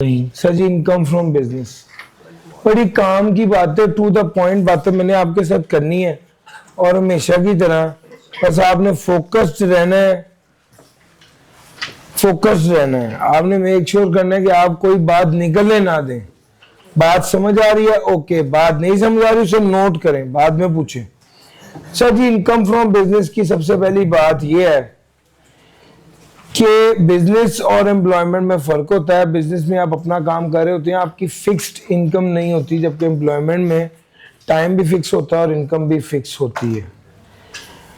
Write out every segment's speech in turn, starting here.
नहीं सर जी, income from business बड़ी काम की बात है, टू द पॉइंट बातें मैंने आपके साथ करनी है और हमेशा की तरह बस आपने फोकस्ड रहना है, फोकस्ड रहना है। आपने मेक श्योर करना है कि आप कोई बात निकलने ना दें। बात समझ आ रही है ओके, बात नहीं समझ आ रही उसे नोट करें, बाद में पूछें। सर जी, इनकम फ्रॉम बिजनेस की सबसे पहली बात यह है कि बिजनेस और एम्प्लॉयमेंट में फर्क होता है। बिजनेस में आप अपना काम कर रहे होते हैं, आपकी फिक्स्ड इनकम नहीं होती, जबकि एम्प्लॉयमेंट में टाइम भी फिक्स होता है और इनकम भी फिक्स होती है।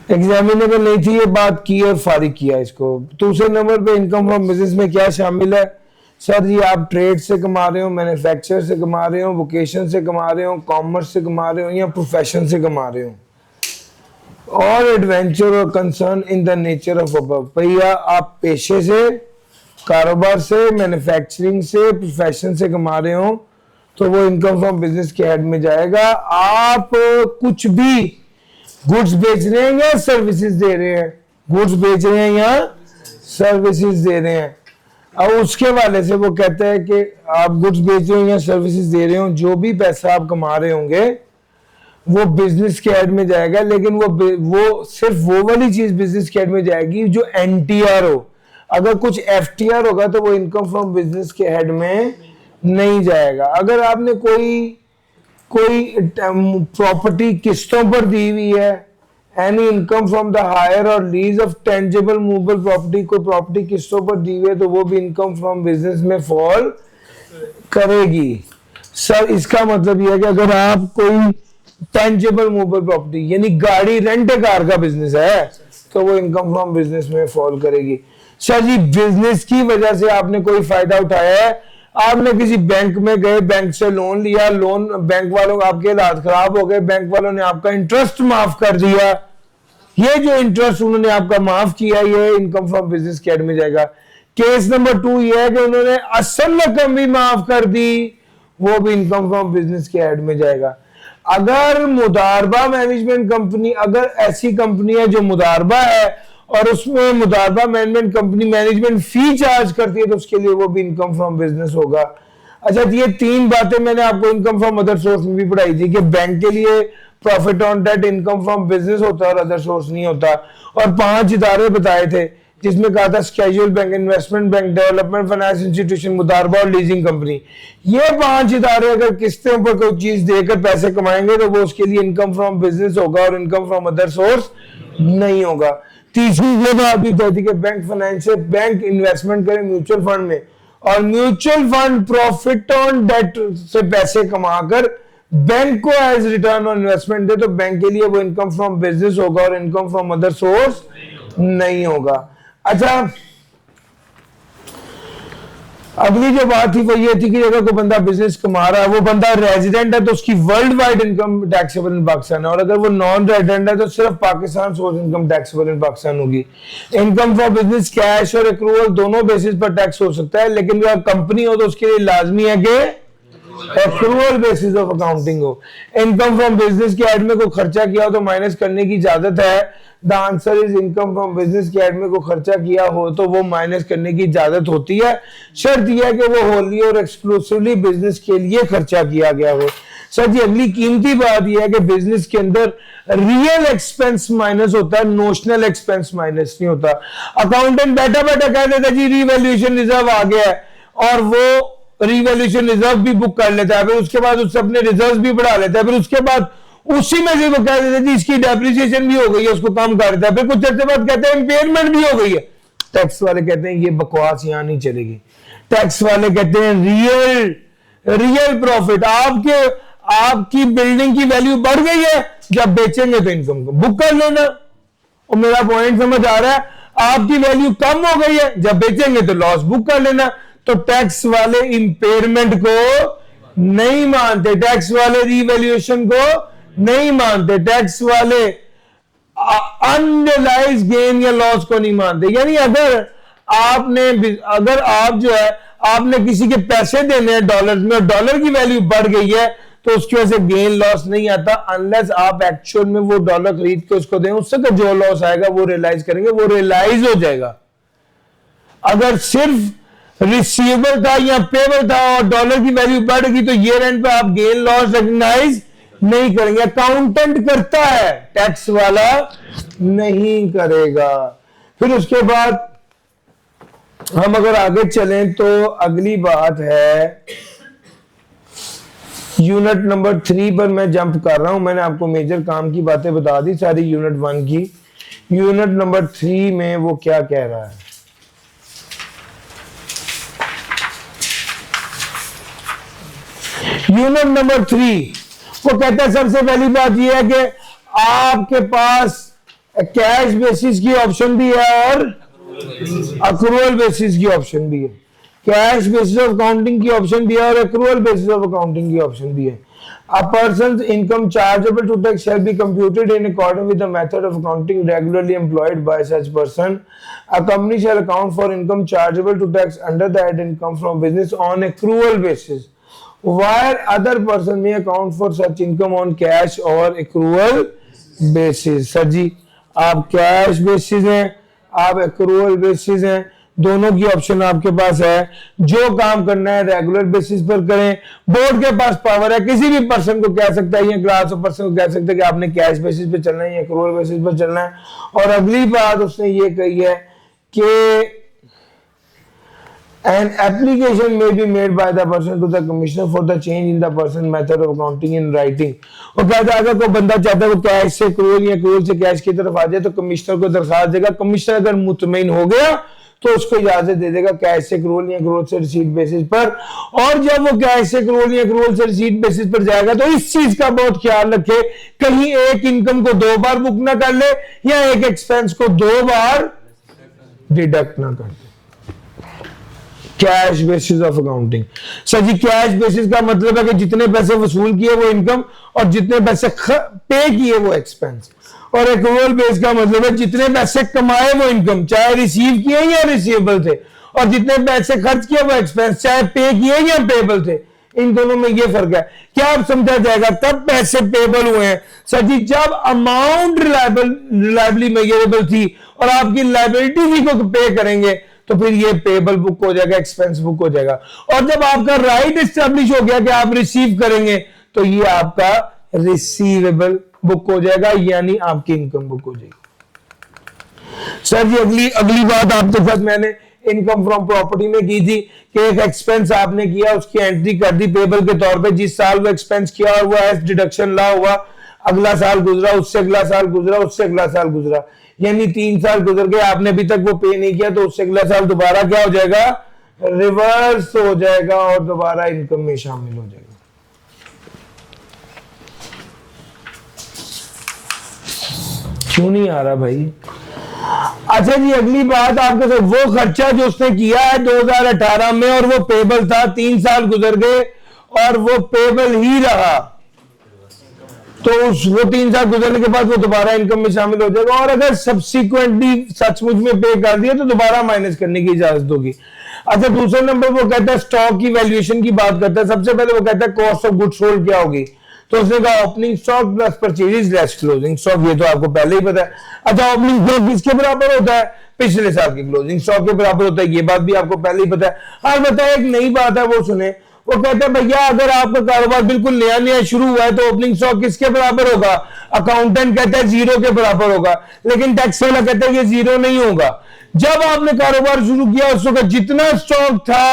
एग्जामिनेबल नहीं थी ये बात की और फारिग किया इसको। दूसरे नंबर पे इनकम फ्रॉम बिजनेस में क्या शामिल है? सर जी, आप ट्रेड से कमा रहे हो, मैन्युफैक्चर से कमा रहे हो, वोकेशन से कमा रहे हो, कॉमर्स से कमा रहे हो या प्रोफेशन से कमा रहे हो, और एडवेंचर और concern in the nature of above. भैया आप पेशे से, कारोबार से, मैन्युफैक्चरिंग से, प्रोफेशन से कमा रहे हो तो वो इनकम फ्रॉम बिजनेस के हेड में जाएगा। आप कुछ भी गुड्स बेच रहे हैं या सर्विसेज दे रहे हैं, गुड्स बेच रहे हैं या सर्विसेज दे रहे हैं, अब उसके वाले से वो कहता है कि आप गुड्स बेच रहे हो या सर्विसेज दे रहे हो, जो भी पैसा आप कमा रहे होंगे वो बिजनेस के हेड में जाएगा। लेकिन वो सिर्फ वो वाली चीज बिजनेस के हेड में जाएगी जो एनटीआर हो। अगर कुछ एफटीआर होगा तो वो इनकम फ्रॉम बिजनेस के हेड में नहीं जाएगा। अगर आपने कोई प्रॉपर्टी किस्तों पर दी हुई है, any income from the hire or lease of tangible movable property, कोई प्रॉपर्टी किस्तों पर दी हुई है तो वो भी इनकम फ्रॉम बिजनेस में फॉल करेगी। सर इसका मतलब यह है कि अगर आप कोई टेंजिबल मूवेबल प्रॉपर्टी यानी गाड़ी, रेंट ए कार का बिजनेस है तो वो इनकम फ्रॉम बिजनेस में फॉल करेगी। सर जी, बिजनेस की वजह से आपने कोई फायदा उठाया है, आपने किसी बैंक में गए, बैंक से लोन लिया, लोन बैंक वालों को आपके हालात खराब हो गए, बैंक वालों ने आपका इंटरेस्ट माफ कर दिया, ये जो इंटरेस्ट उन्होंने आपका माफ किया ये इनकम फ्रॉम बिजनेस के हेड में जाएगा। केस नंबर 2 ये है कि उन्होंने असल रकम भी माफ कर दी, वो भी इनकम फ्रॉम बिजनेस के हेड में जाएगा। अगर मुदारबा मैनेजमेंट कंपनी, अगर ऐसी कंपनी है जो मुदारबा है और उसमें मुदारबा management company management fee charge करती है तो उसके लिए वो भी इनकम फ्रॉम बिजनेस होगा। अच्छा, ये 3 बातें मैंने आपको इनकम फ्रॉम अदर सोर्स में भी पढ़ाई थी कि बैंक के लिए profit on debt income from business होता है और अदर सोर्स नहीं होता, और 5 इदारे बताए थे जिसमें कहा था schedule bank, investment bank, development finance institution, मुदारबा और लीजिंग कंपनी। ये 5 इदारे अगर किस्तों पर कोई चीज देकर पैसे कमाएंगे तो वो उसके लिए इनकम फ्रॉम बिजनेस होगा और इनकम फ्रॉम अदर सोर्स नहीं होगा। तीसरी ये बात भी कहती कि बैंक फाइनेंशियल, बैंक इन्वेस्टमेंट करे म्यूचुअल फंड में और mutual fund profit on debt से पैसे कमाकर बैंक को एज रिटर्न ऑन इन्वेस्टमेंट दे तो बैंक के लिए वो इनकम फ्रॉम बिजनेस होगा और इनकम फ्रॉम अदर सोर्स नहीं होगा। अच्छा, अगली जो बात थी वो ये थी कि अगर कोई बंदा बिजनेस कमा रहा है, वो बंदा रेजिडेंट है तो उसकी world wide income taxable in Pakistan है, और अगर वो नॉन रेजिडेंट है तो सिर्फ Pakistan source income taxable in Pakistan होगी। इनकम फ्रॉम बिजनेस कैश और एक्रूवल दोनों बेसिस पर टैक्स हो सकता है, लेकिन अगर कंपनी हो तो उसके लिए लाजमी है कि एक्रूवल बेसिस ऑफ अकाउंटिंग हो। इनकम फ्रॉम बिजनेस के हेड में कोई खर्चा किया हो तो माइनस करने की इजाजत है। The answer is income from business के हेड में कोई खर्चा किया हो तो वो माइनस करने की इजाजत होती है, शर्त यह है कि वो होली और एक्सक्लूसिवली बिजनेस के लिए खर्चा किया गया हो। सर जी, अगली कीमती बात यह है कि बिजनेस के अंदर रियल एक्सपेंस माइनस होता है, नोशनल एक्सपेंस माइनस नहीं होता। अकाउंटेंट बैठा बैठा कह देता जी रिवैल्यूएशन रिजर्व आ गया है और वो रिवैल्यूएशन रिजर्व भी बुक कर लेता है, फिर उसके बाद उससे अपने रिजर्व भी बढ़ा लेता है, फिर उसके बाद उसी में से वो कह देते हैं जी इसकी डेप्रिसिएशन भी हो गई है, उसको कम कर देता है, फिर कुछ अर्से बाद कहते हैं इंपेयरमेंट भी हो गई है। टैक्स वाले कहते हैं ये बकवास यहां नहीं चलेगी। टैक्स वाले कहते हैं रियल प्रॉफिट, आपकी बिल्डिंग की वैल्यू बढ़ गई है, जब बेचेंगे तो इनकम को बुक कर लेना। और मेरा पॉइंट समझ आ रहा है? आपकी वैल्यू कम हो गई है, जब बेचेंगे तो लॉस बुक कर लेना। तो टैक्स वाले इंपेयरमेंट को नहीं मानते, टैक्स वाले रिवैल्यूएशन को नहीं मानते, टैक्स वाले अनरियलाइज्ड गेन या लॉस को नहीं मानते। यानी अगर आप जो है आपने किसी के पैसे देने हैं डॉलर में और डॉलर की वैल्यू बढ़ गई है तो उसकी वजह से गेन लॉस नहीं आता, अनलेस आप एक्चुअल में वो डॉलर खरीद के उसको दें, उससे तो जो लॉस आएगा वो रियलाइज करेंगे, वो रियलाइज हो जाएगा। अगर सिर्फ रिसीवेबल था या पेबल था और डॉलर की वैल्यू बढ़ गई तो ईयर एंड पे आप गेन लॉस रिकॉग्नाइज नहीं करेंगे। अकाउंटेंट करता है, टैक्स वाला नहीं करेगा। फिर उसके बाद हम अगर आगे चलें तो अगली बात है यूनिट नंबर 3 पर मैं जंप कर रहा हूं। मैंने आपको मेजर काम की बातें बता दी सारी यूनिट 1 की। यूनिट नंबर 3 में वो क्या कह रहा है, यूनिट नंबर 3 वो कहता है सबसे पहली बात यह है कि आपके पास कैश बेसिस की ऑप्शन भी है और अक्रूवल बेसिस की ऑप्शन भी है। कैश बेसिस ऑफ अकाउंटिंग की ऑप्शन भी है और अक्रूवल बेसिस ऑफ अकाउंटिंग की ऑप्शन भी है। A person's income chargeable to tax shall be computed in accordance with the method of accounting regularly employed by such person. A company shall account for income chargeable to tax under the head income from business on accrual basis, while other person may account for such income on cash or accrual basis. Sir ji, आप cash basis हैं, आप accrual basis हैं, दोनों की option आपके पास है। जो काम करना है रेगुलर बेसिस पर करें। बोर्ड के पास पावर है, किसी भी पर्सन को कह सकता है या क्लास ऑफ पर्सन को कह सकता है कि आपने कैश बेसिस पे चलना है या एक्रूअल बेसिस पर चलना है। और अगली बात उसने ये कही है कि an application may be made by the person to the commissioner for the change in the person method of accounting in writing। वो कहता है अगर कोई बंदा चाहता है वो कैश से एक्रूअल या एक्रूअल से कैश की तरफ आ जाए तो कमिश्नर को दरखास्त देगा। कमिश्नर अगर मुतमईन हो गया तो उसको इजाजत दे देगा कैश से एक्रूअल या एक्रूअल से रिसीट बेसिस पर। और जब वो कैश से एक्रूअल या एक्रूअल से रिसीट बेसिस पर जाएगा तो इस चीज का बहुत ख्याल रखे कहीं एक इनकम को 2 बार बुक ना कर ले या एक एक्सपेंस को 2 बार डिडक्ट ना कर दे। Cash basis of accounting. Sir ji, cash basis का मतलब है कि जितने पैसे वसूल किए वो इनकम और जितने पैसे पे किए वो एक्सपेंस। और एक्रूअल बेस का मतलब है जितने पैसे कमाए वो इनकम, चाहे रिसीव किए या रिसीवेबल थे, और जितने पैसे खर्च किए वो एक्सपेंस, चाहे पे किए या पेबल थे। इन दोनों में ये फर्क है। क्या आप समझा जाएगा तब पैसे पेबल हुए हैं सर जी जब अमाउंट रिलायबली मेजरेबल थी और आपकी लायबिलिटी ही को पे करेंगे तो फिर ये पेबल बुक हो जाएगा, एक्सपेंस बुक हो जाएगा। और जब आपका राइट एस्टेब्लिश हो गया कि आप रिसीव करेंगे तो ये आपका रिसीवेबल बुक हो जाएगा, यानी आपकी इनकम बुक हो जाएगी। सर जी अगली बात आपके साथ मैंने इनकम फ्रॉम प्रॉपर्टी में की थी कि एक एक्सपेंस आपने किया, उसकी एंट्री कर दी पेबल के तौर पे। जिस साल वो एक्सपेंस किया और वो एज डिडक्शन ला हुआ, अगला साल गुजरा, उससे अगला साल गुजरा, उससे अगला साल गुजरा, यानी 3 साल गुजर गए, आपने अभी तक वो पे नहीं किया तो उससे अगला साल दोबारा क्या हो जाएगा, रिवर्स हो जाएगा और दोबारा इनकम में शामिल हो जाएगा। क्यों नहीं आ रहा भाई? अच्छा जी, अगली बात आपके साथ वो खर्चा जो उसने किया है 2018 में और वो पेबल था, 3 साल गुजर गए और वो पेबल ही रहा, तो वो 3 साल गुजरने के बाद वो दोबारा इनकम में शामिल हो जाएगा। और अगर सब्सिक्वेंटली सचमुच में पे कर दिया तो दोबारा माइनस करने की इजाजत होगी। अच्छा, दूसरे नंबर वो कहता है स्टॉक की वैल्यूएशन की बात करता है। सबसे पहले वो कहता है कॉस्ट ऑफ गुड्स सोल्ड क्या होगी, तो उसने कहा opening stock plus purchase less closing stock. ये तो आपको पहले ही पता है। अच्छा, ओपनिंग स्टॉक किसके बराबर होता है, पिछले साल की क्लोजिंग स्टॉक के बराबर होता है, ये बात भी आपको पहले ही पता है। हाँ बताए, एक नई बात है वो सुने। वो कहते हैं भैया अगर आपका कारोबार बिल्कुल नया नया शुरू हुआ है तो ओपनिंग स्टॉक किसके बराबर होगा, अकाउंटेंट कहता है 0 के बराबर होगा, लेकिन टैक्स वाला कहता है ये 0 नहीं होगा। जब आपने कारोबार शुरू किया उस वक्त जितना स्टॉक था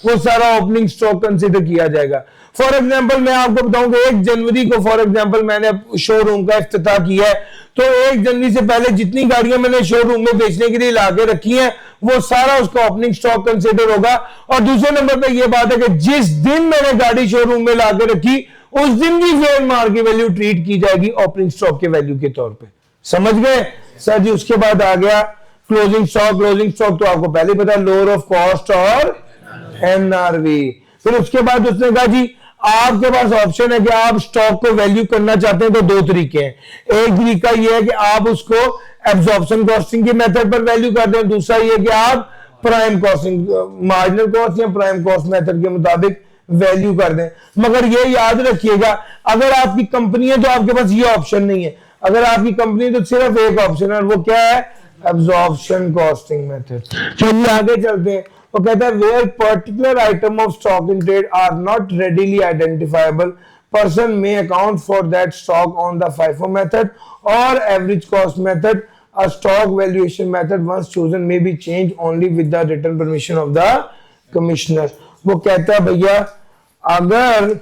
वो सारा ओपनिंग स्टॉक कंसीडर किया जाएगा। फॉर एग्जाम्पल मैं आपको बताऊं कि 1 जनवरी को फॉर एग्जाम्पल मैंने शोरूम का इफ्तिताह किया है, तो 1 जनवरी से पहले जितनी गाड़ियां मैंने शोरूम में बेचने के लिए लाके रखी हैं वो सारा उसका ओपनिंग स्टॉक कंसीडर होगा। और दूसरे नंबर पे ये बात है कि जिस दिन मैंने गाड़ी शोरूम में लाके रखी उस दिन की फेयर मार्केट वैल्यू ट्रीट की जाएगी ओपनिंग स्टॉक के वैल्यू के तौर पे। समझ गए सर जी? उसके बाद आ गया क्लोजिंग स्टॉक। क्लोजिंग स्टॉक तो आपको पहले ही पता है, लोअर ऑफ कॉस्ट और एनआरवी। फिर उसके बाद उसने कहा जी आपके पास ऑप्शन है कि आप स्टॉक को वैल्यू करना चाहते हैं तो 2 तरीके हैं। एक तरीका यह है कि आप उसको एब्जॉर्प्शन कॉस्टिंग के मेथड पर वैल्यू कर दें, दूसरा यह कि आप प्राइम कॉस्टिंग मार्जिनल कॉस्ट या प्राइम कॉस्ट मेथड के मुताबिक वैल्यू कर दें। मगर ये याद रखिएगा अगर आपकी कंपनी है तो आपके पास ये ऑप्शन नहीं है। अगर आपकी कंपनी है तो सिर्फ एक ऑप्शन है, वो क्या है, एब्जॉर्प्शन कॉस्टिंग मेथड। चलिए आगे चलते हैं। वो कहता है where particular item of stock in trade are not readily identifiable person may account for that stock on the FIFO method or average cost method. A stock valuation method once chosen may be changed only with the written permission of the commissioner. वो कहता है भैया अगर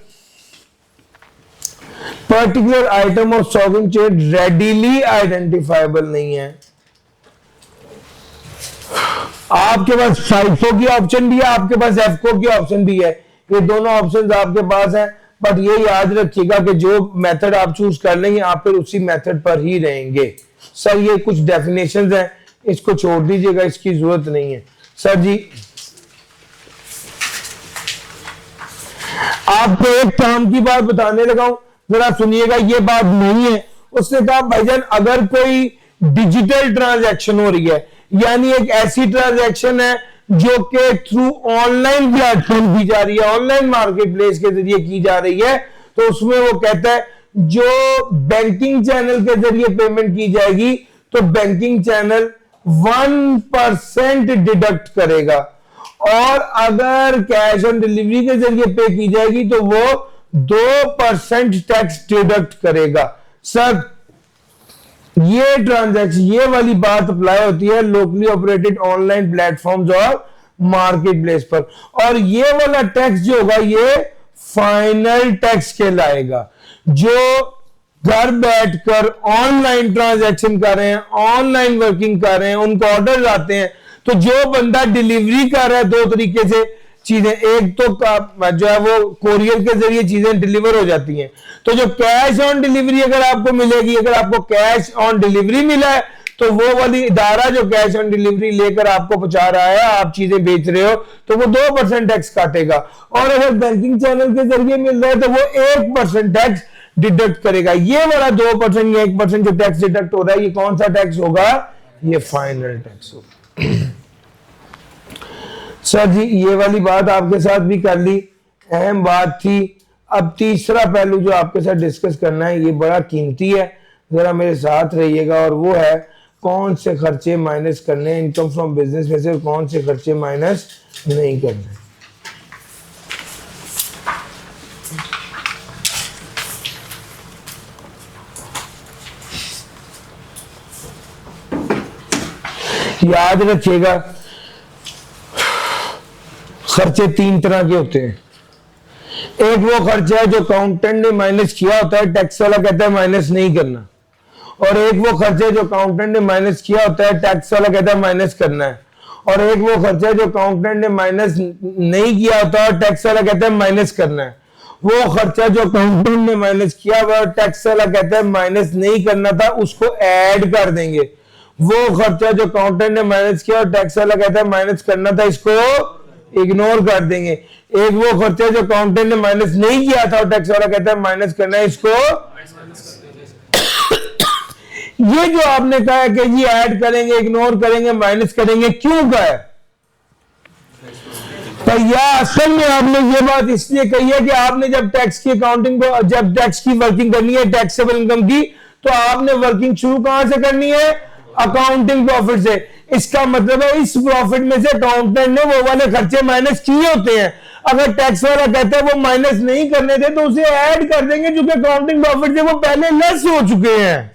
particular item of stock in trade readily identifiable नहीं है, आपके पास FIFO की option भी है, आपके पास एफको की ऑप्शन भी है, ये दोनों ऑप्शंस आपके पास हैं, बट ये याद रखिएगा कि जो मेथड आप चूज कर लेंगे आप फिर उसी मेथड पर ही रहेंगे। सर ये कुछ डेफिनेशंस हैं, इसको छोड़ दीजिएगा, इसकी जरूरत नहीं है। सर जी आपको एक काम की बात बताने लगा हूं, जरा सुनिएगा, ये बात नहीं है। उसने कहा भाईजान अगर कोई डिजिटल ट्रांजैक्शन हो रही है, यानी एक ऐसी ट्रांजैक्शन है जो कि थ्रू ऑनलाइन प्लेटफॉर्म की जा रही है, ऑनलाइन मार्केट प्लेस के जरिए की जा रही है, तो उसमें वो कहता है जो बैंकिंग चैनल के जरिए पेमेंट की जाएगी तो बैंकिंग चैनल 1% डिडक्ट करेगा, और अगर कैश ऑन डिलीवरी के जरिए पे की जाएगी तो वो 2% टैक्स डिडक्ट करेगा। सर ये ट्रांजैक्शन, ये वाली बात अप्लाई होती है लोकली ऑपरेटेड ऑनलाइन प्लेटफॉर्म्स और मार्केट प्लेस पर, और ये वाला टैक्स जो होगा ये फाइनल टैक्स कहलाएगा। जो घर बैठकर ऑनलाइन ट्रांजैक्शन कर रहे हैं, ऑनलाइन वर्किंग कर रहे हैं, उनको ऑर्डर आते हैं, तो जो बंदा डिलीवरी कर रहा है दो तरीके से चीजें, एक तो जो है वो कोरियर के जरिए चीजें डिलीवर हो जाती हैं, तो जो कैश ऑन डिलीवरी अगर आपको मिलेगी, अगर आपको कैश ऑन डिलीवरी मिला है तो वो वाली इदारा जो कैश ऑन डिलीवरी लेकर आपको पहुंचा रहा है, आप चीजें बेच रहे हो, तो वो 2% टैक्स काटेगा, और अगर बैंकिंग चैनल के जरिए मिल रहा है तो वो 1% टैक्स डिडक्ट करेगा। ये वाला 2% या 1% जो टैक्स डिडक्ट हो रहा है, ये कौन सा टैक्स होगा? ये फाइनल टैक्स होगा। सर जी ये वाली बात आपके साथ भी कर ली, अहम बात थी। अब तीसरा पहलू जो आपके साथ डिस्कस करना है, ये बड़ा कीमती है, जरा मेरे साथ रहिएगा, और वो है कौन से खर्चे माइनस करने हैं इनकम फ्रॉम बिजनेस में से, कौन से खर्चे माइनस नहीं करने। याद रखिएगा खर्चे 3 तरह के होते हैं। एक वो खर्चा है जो अकाउंटेंट ने माइनस किया होता है, टैक्स वाला कहता है माइनस नहीं करना, और एक वो खर्चा जो अकाउंटेंट ने माइनस किया होता है, टैक्स वाला कहता है माइनस करना है, और एक वो खर्चा जो अकाउंटेंट ने माइनस नहीं किया होता है, टैक्स वाला कहता है माइनस करना है। वो खर्चा जो अकाउंटेंट ने माइनस किया हुआ और टैक्स वाला कहता है माइनस नहीं करना था, उसको ऐड कर देंगे। वो खर्चा जो अकाउंटेंट ने माइनस किया और टैक्स वाला कहता है माइनस करना था, इसको इग्नोर कर देंगे। एक वो खर्चा जो अकाउंटेंट ने माइनस नहीं किया था और टैक्स वाला कहता है माइनस करना है, इसको ये जो आपने कहा है कि जी ऐड करेंगे, इग्नोर करेंगे, माइनस करेंगे, क्यों कहा है भैया? असल में आपने ये बात इसलिए कही है कि आपने जब टैक्स की अकाउंटिंग को, जब टैक्स की वर्किंग करनी है टैक्सेबल इनकम की, तो आपने वर्किंग शुरू कहां से करनी है? अकाउंटिंग प्रॉफिट से। इसका मतलब है इस प्रॉफिट में से अकाउंटेंट ने वो वाले खर्चे माइनस किए होते हैं। अगर टैक्स वाला कहता है वो माइनस नहीं करने थे तो उसे ऐड कर देंगे, जो कि अकाउंटिंग प्रॉफिट से वो पहले लेस हो चुके हैं।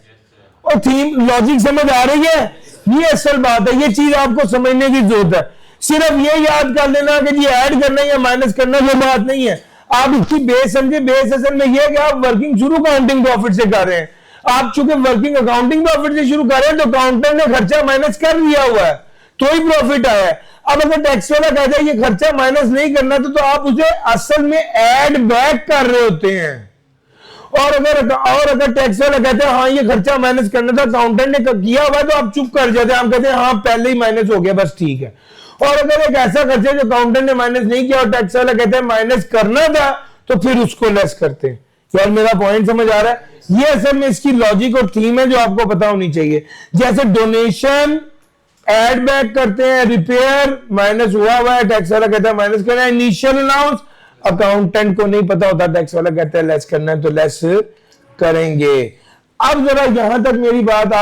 और थीम लॉजिक समझ आ रही है? ये असल बात है, ये चीज आपको समझने की जरूरत है। सिर्फ ये याद कर लेना कि जी ऐड करना या माइनस करना वो बात नहीं है। आप इसकी बेस समझे, बेस असल में ये कि आप वर्किंग शुरू अकाउंटिंग प्रॉफिट से कर रहे हैं। आप चूंकि वर्किंग अकाउंटिंग प्रॉफिट से शुरू कर रहे हैं तो अकाउंटेंट ने खर्चा माइनस कर दिया हुआ है, तो ही प्रॉफिट आया है। अब अगर टैक्स वाला कहता है ये खर्चा माइनस नहीं करना तो आप उसे असल में ऐड बैक कर रहे होते हैं। और अगर टैक्स वाला कहता है हाँ ये खर्चा माइनस करना था, अकाउंटेंट ने किया हुआ है, तो आप चुप कर जाते हैं, आप कहते हैं हाँ पहले ही माइनस हो गया, बस ठीक है। और अगर एक ऐसा खर्चा जो अकाउंटेंट ने माइनस नहीं किया और टैक्स वाला कहता है माइनस करना था, तो फिर उसको लेस करते हैं। यार मेरा पॉइंट समझ आ रहा है? ये असल में इसकी लॉजिक और थीम है जो आपको पता होनी चाहिए। जैसे डोनेशन ऐड बैक करते हैं, रिपेयर माइनस हुआ है, टैक्स वाला कहता है माइनस करना है, इनिशियल अलाउंस अकाउंटेंट को नहीं पता होता, टैक्स वाला कहता है लेस करना है तो लेस करेंगे। अब जरा यहां तक मेरी बात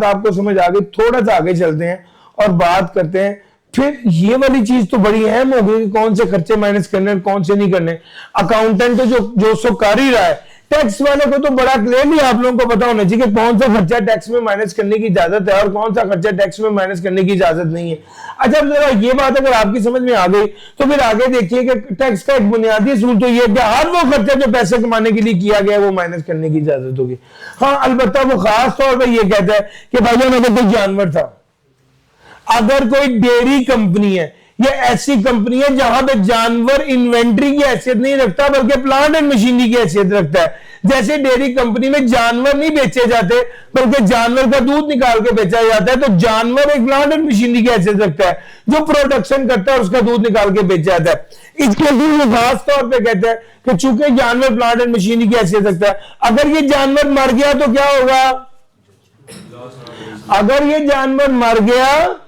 आपको समझ आ गई। थोड़ा सा आगे चलते हैं और बात करते हैं फिर ये वाली चीज तो बड़ी अहम हो गई कि कौन से खर्चे माइनस करने हैं कौन से नहीं करने। अकाउंटेंट तो जो सो कर ही रहा है, टैक्स वाले को तो बड़ा क्लियरली आप लोगों को पता होना चाहिए कि कौन सा खर्चा टैक्स में माइनस करने की इजाजत है और कौन सा खर्चा टैक्स में माइनस करने की इजाजत नहीं है। अच्छा, जरा ये बात अगर आपकी समझ में आ गई तो फिर आगे देखिए कि टैक्स का एक बुनियादी असूल तो ये है कि हर वो खर्चा जो पैसे कमाने के लिए किया गया है वो माइनस करने की इजाजत होगी। हाँ, अलबत्ता वो खास तौर पर यह कहता है कि भाई अगर कोई जानवर था, अगर कोई डेयरी कंपनी है या ऐसी कंपनी है जहां पे जानवर इन्वेंट्री की हैसियत नहीं रखता बल्कि प्लांट एंड मशीनरी की हैसियत रखता है, जैसे डेयरी कंपनी में जानवर नहीं बेचे जाते बल्कि जानवर का दूध निकाल के बेचा जाता है, तो जानवर एक प्लांट एंड मशीनरी की हैसियत रखता है जो प्रोडक्शन करता है और उसका दूध निकाल के बेचा जाता है। इसके लिए खास तौर पर कहता है कि चूंकि जानवर प्लांट एंड मशीनरी की हैसियत रखता है, अगर ये जानवर मर गया तो क्या होगा? अगर ये जानवर मर गया,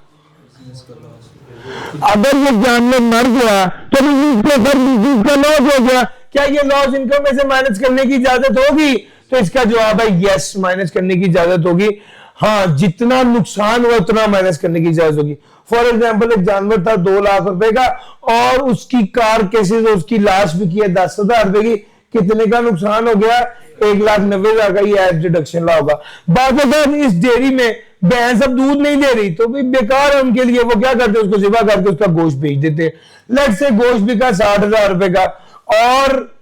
अगर ये जानवर मर गया तो इसका लॉस हो गया, क्या ये लॉस इनकम में से माइनस करने की इजाजत होगी? तो इसका जवाब है यस, माइनस करने की इजाजत होगी। हाँ, जितना नुकसान हुआ उतना माइनस करने की इजाजत होगी। फॉर एग्जाम्पल, एक जानवर था 2 लाख रुपए का और उसकी कार केसेस उसकी लाश भी किया 10,000 रुपए की, कितने का नुकसान हो गया? 1,90,000 का। ये एज डिडक्शन ला होगा। बात इस डेयरी में भैंस अब दूध नहीं दे रही तो भी बेकार है उनके लिए, वो क्या करते हैं उसको ज़िबा करके उसका गोश्त बेच देते। लेट्स से गोश्त बिका 60,000 रुपए का और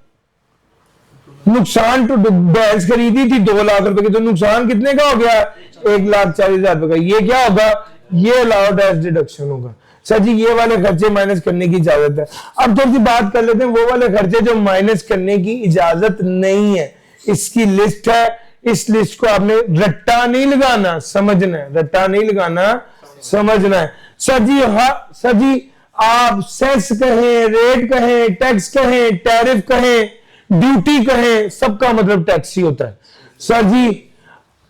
नुकसान तो भैंस खरीदी थी 2 लाख रुपए की, तो नुकसान कितने का हो गया? 1,40,000 रुपए का। ये क्या होगा? ये अलाउड एज डिडक्शन होगा। सर जी, ये वाले खर्चे माइनस करने की इजाजत है। अब थोड़ी सी बात कर लेते हैं वो वाले खर्चे जो माइनस करने की इजाजत नहीं है। इसकी लिस्ट है, इस लिस्ट को आपने रट्टा नहीं लगाना, समझना है। रट्टा नहीं लगाना, समझना है। सर जी, हाँ सर जी, आप सेस कहें, रेट कहें, टैक्स कहें, टैरिफ कहें, ड्यूटी कहें, सबका मतलब टैक्स ही होता है। सर जी,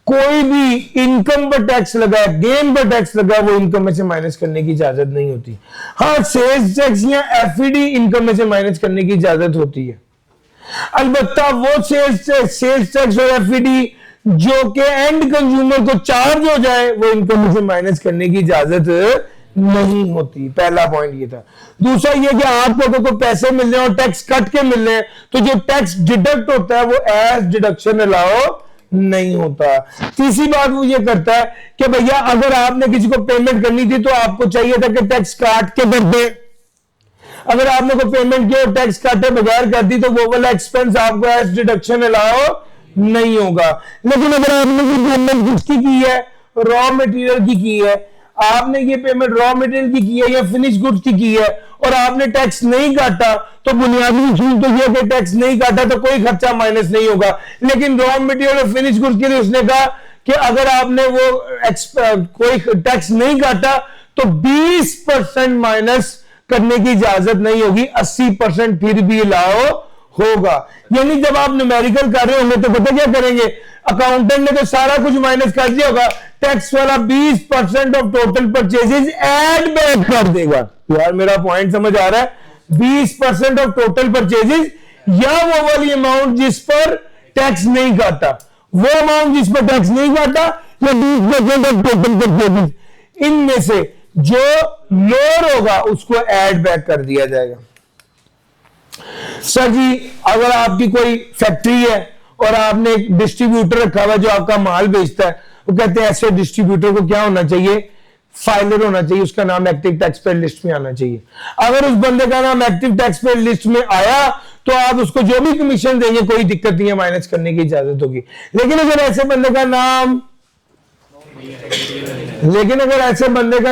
कोई भी इनकम पर टैक्स लगा, गेन पर टैक्स लगा, वो इनकम में से माइनस करने की इजाजत नहीं होती। हाँ, सेल्स टैक्स या एफईडी इनकम में से माइनस करने की इजाजत होती है। अलबत्ता वो सेल्स टैक्स और एफईडी जो के एंड कंज्यूमर को चार्ज हो जाए वो इनकम में से माइनस करने की इजाजत नहीं होती। पहला पॉइंट ये था। दूसरा ये कि आपको अगर कोई पैसे मिल रहे हैं और टैक्स कट के मिल रहे हैं तो जो टैक्स डिडक्ट होता है वो एज डिडक्शन अलाउ नहीं होता। तीसरी बात वो ये करता है कि भैया अगर आपने किसी को पेमेंट करनी थी तो आपको चाहिए था कि टैक्स काट के कर दे। अगर आपने कोई पेमेंट किया और टैक्स काटे बगैर कर दी तो वो वाला एक्सपेंस आपको एज डिडक्शन अलाउ नहीं होगा। लेकिन अगर आपने ये पेमेंट किसकी की है? रॉ मटेरियल की है। आपने ये पेमेंट रॉ मटेरियल की है या फिनिश गुड्स की है और आपने टैक्स नहीं काटा तो बुनियादी उसूल तो ये कि टैक्स नहीं काटा तो कोई खर्चा माइनस नहीं होगा। लेकिन रॉ मटेरियल और फिनिश गुड्स के लिए उसने कहा कि अगर आपने वो कोई टैक्स नहीं काटा तो 20% माइनस करने की इजाजत नहीं होगी, 80% फिर भी अलाउ होगा। यानी जब आप न्यूमेरिकल कर रहे होंगे तो पता क्या करेंगे? अकाउंटेंट ने तो सारा कुछ माइनस कर दिया होगा, टैक्स वाला 20% of total purchases add back कर देगा। यार मेरा पॉइंट समझ आ रहा है? 20% ऑफ टोटल परचेजेस या वो वाली अमाउंट जिस पर टैक्स नहीं काटा, वो अमाउंट जिस पर टैक्स नहीं काटा या 20% ऑफ टोटल परचेजेस, इनमें से जो लोअर होगा उसको ऐड बैक कर दिया जाएगा। सर जी, अगर आपकी कोई फैक्ट्री है और आपने एक डिस्ट्रीब्यूटर रखा हुआ जो आपका माल बेचता है, वो कहते हैं ऐसे डिस्ट्रीब्यूटर को क्या होना चाहिए? फाइलर होना चाहिए, उसका नाम एक्टिव टैक्स पेयर लिस्ट में आना चाहिए। अगर उस बंदे का नाम एक्टिव टैक्स पेयर लिस्ट में आया तो आप उसको जो भी कमीशन देंगे कोई दिक्कत नहीं है, माइनस करने की इजाजत होगी। लेकिन अगर ऐसे बंदे का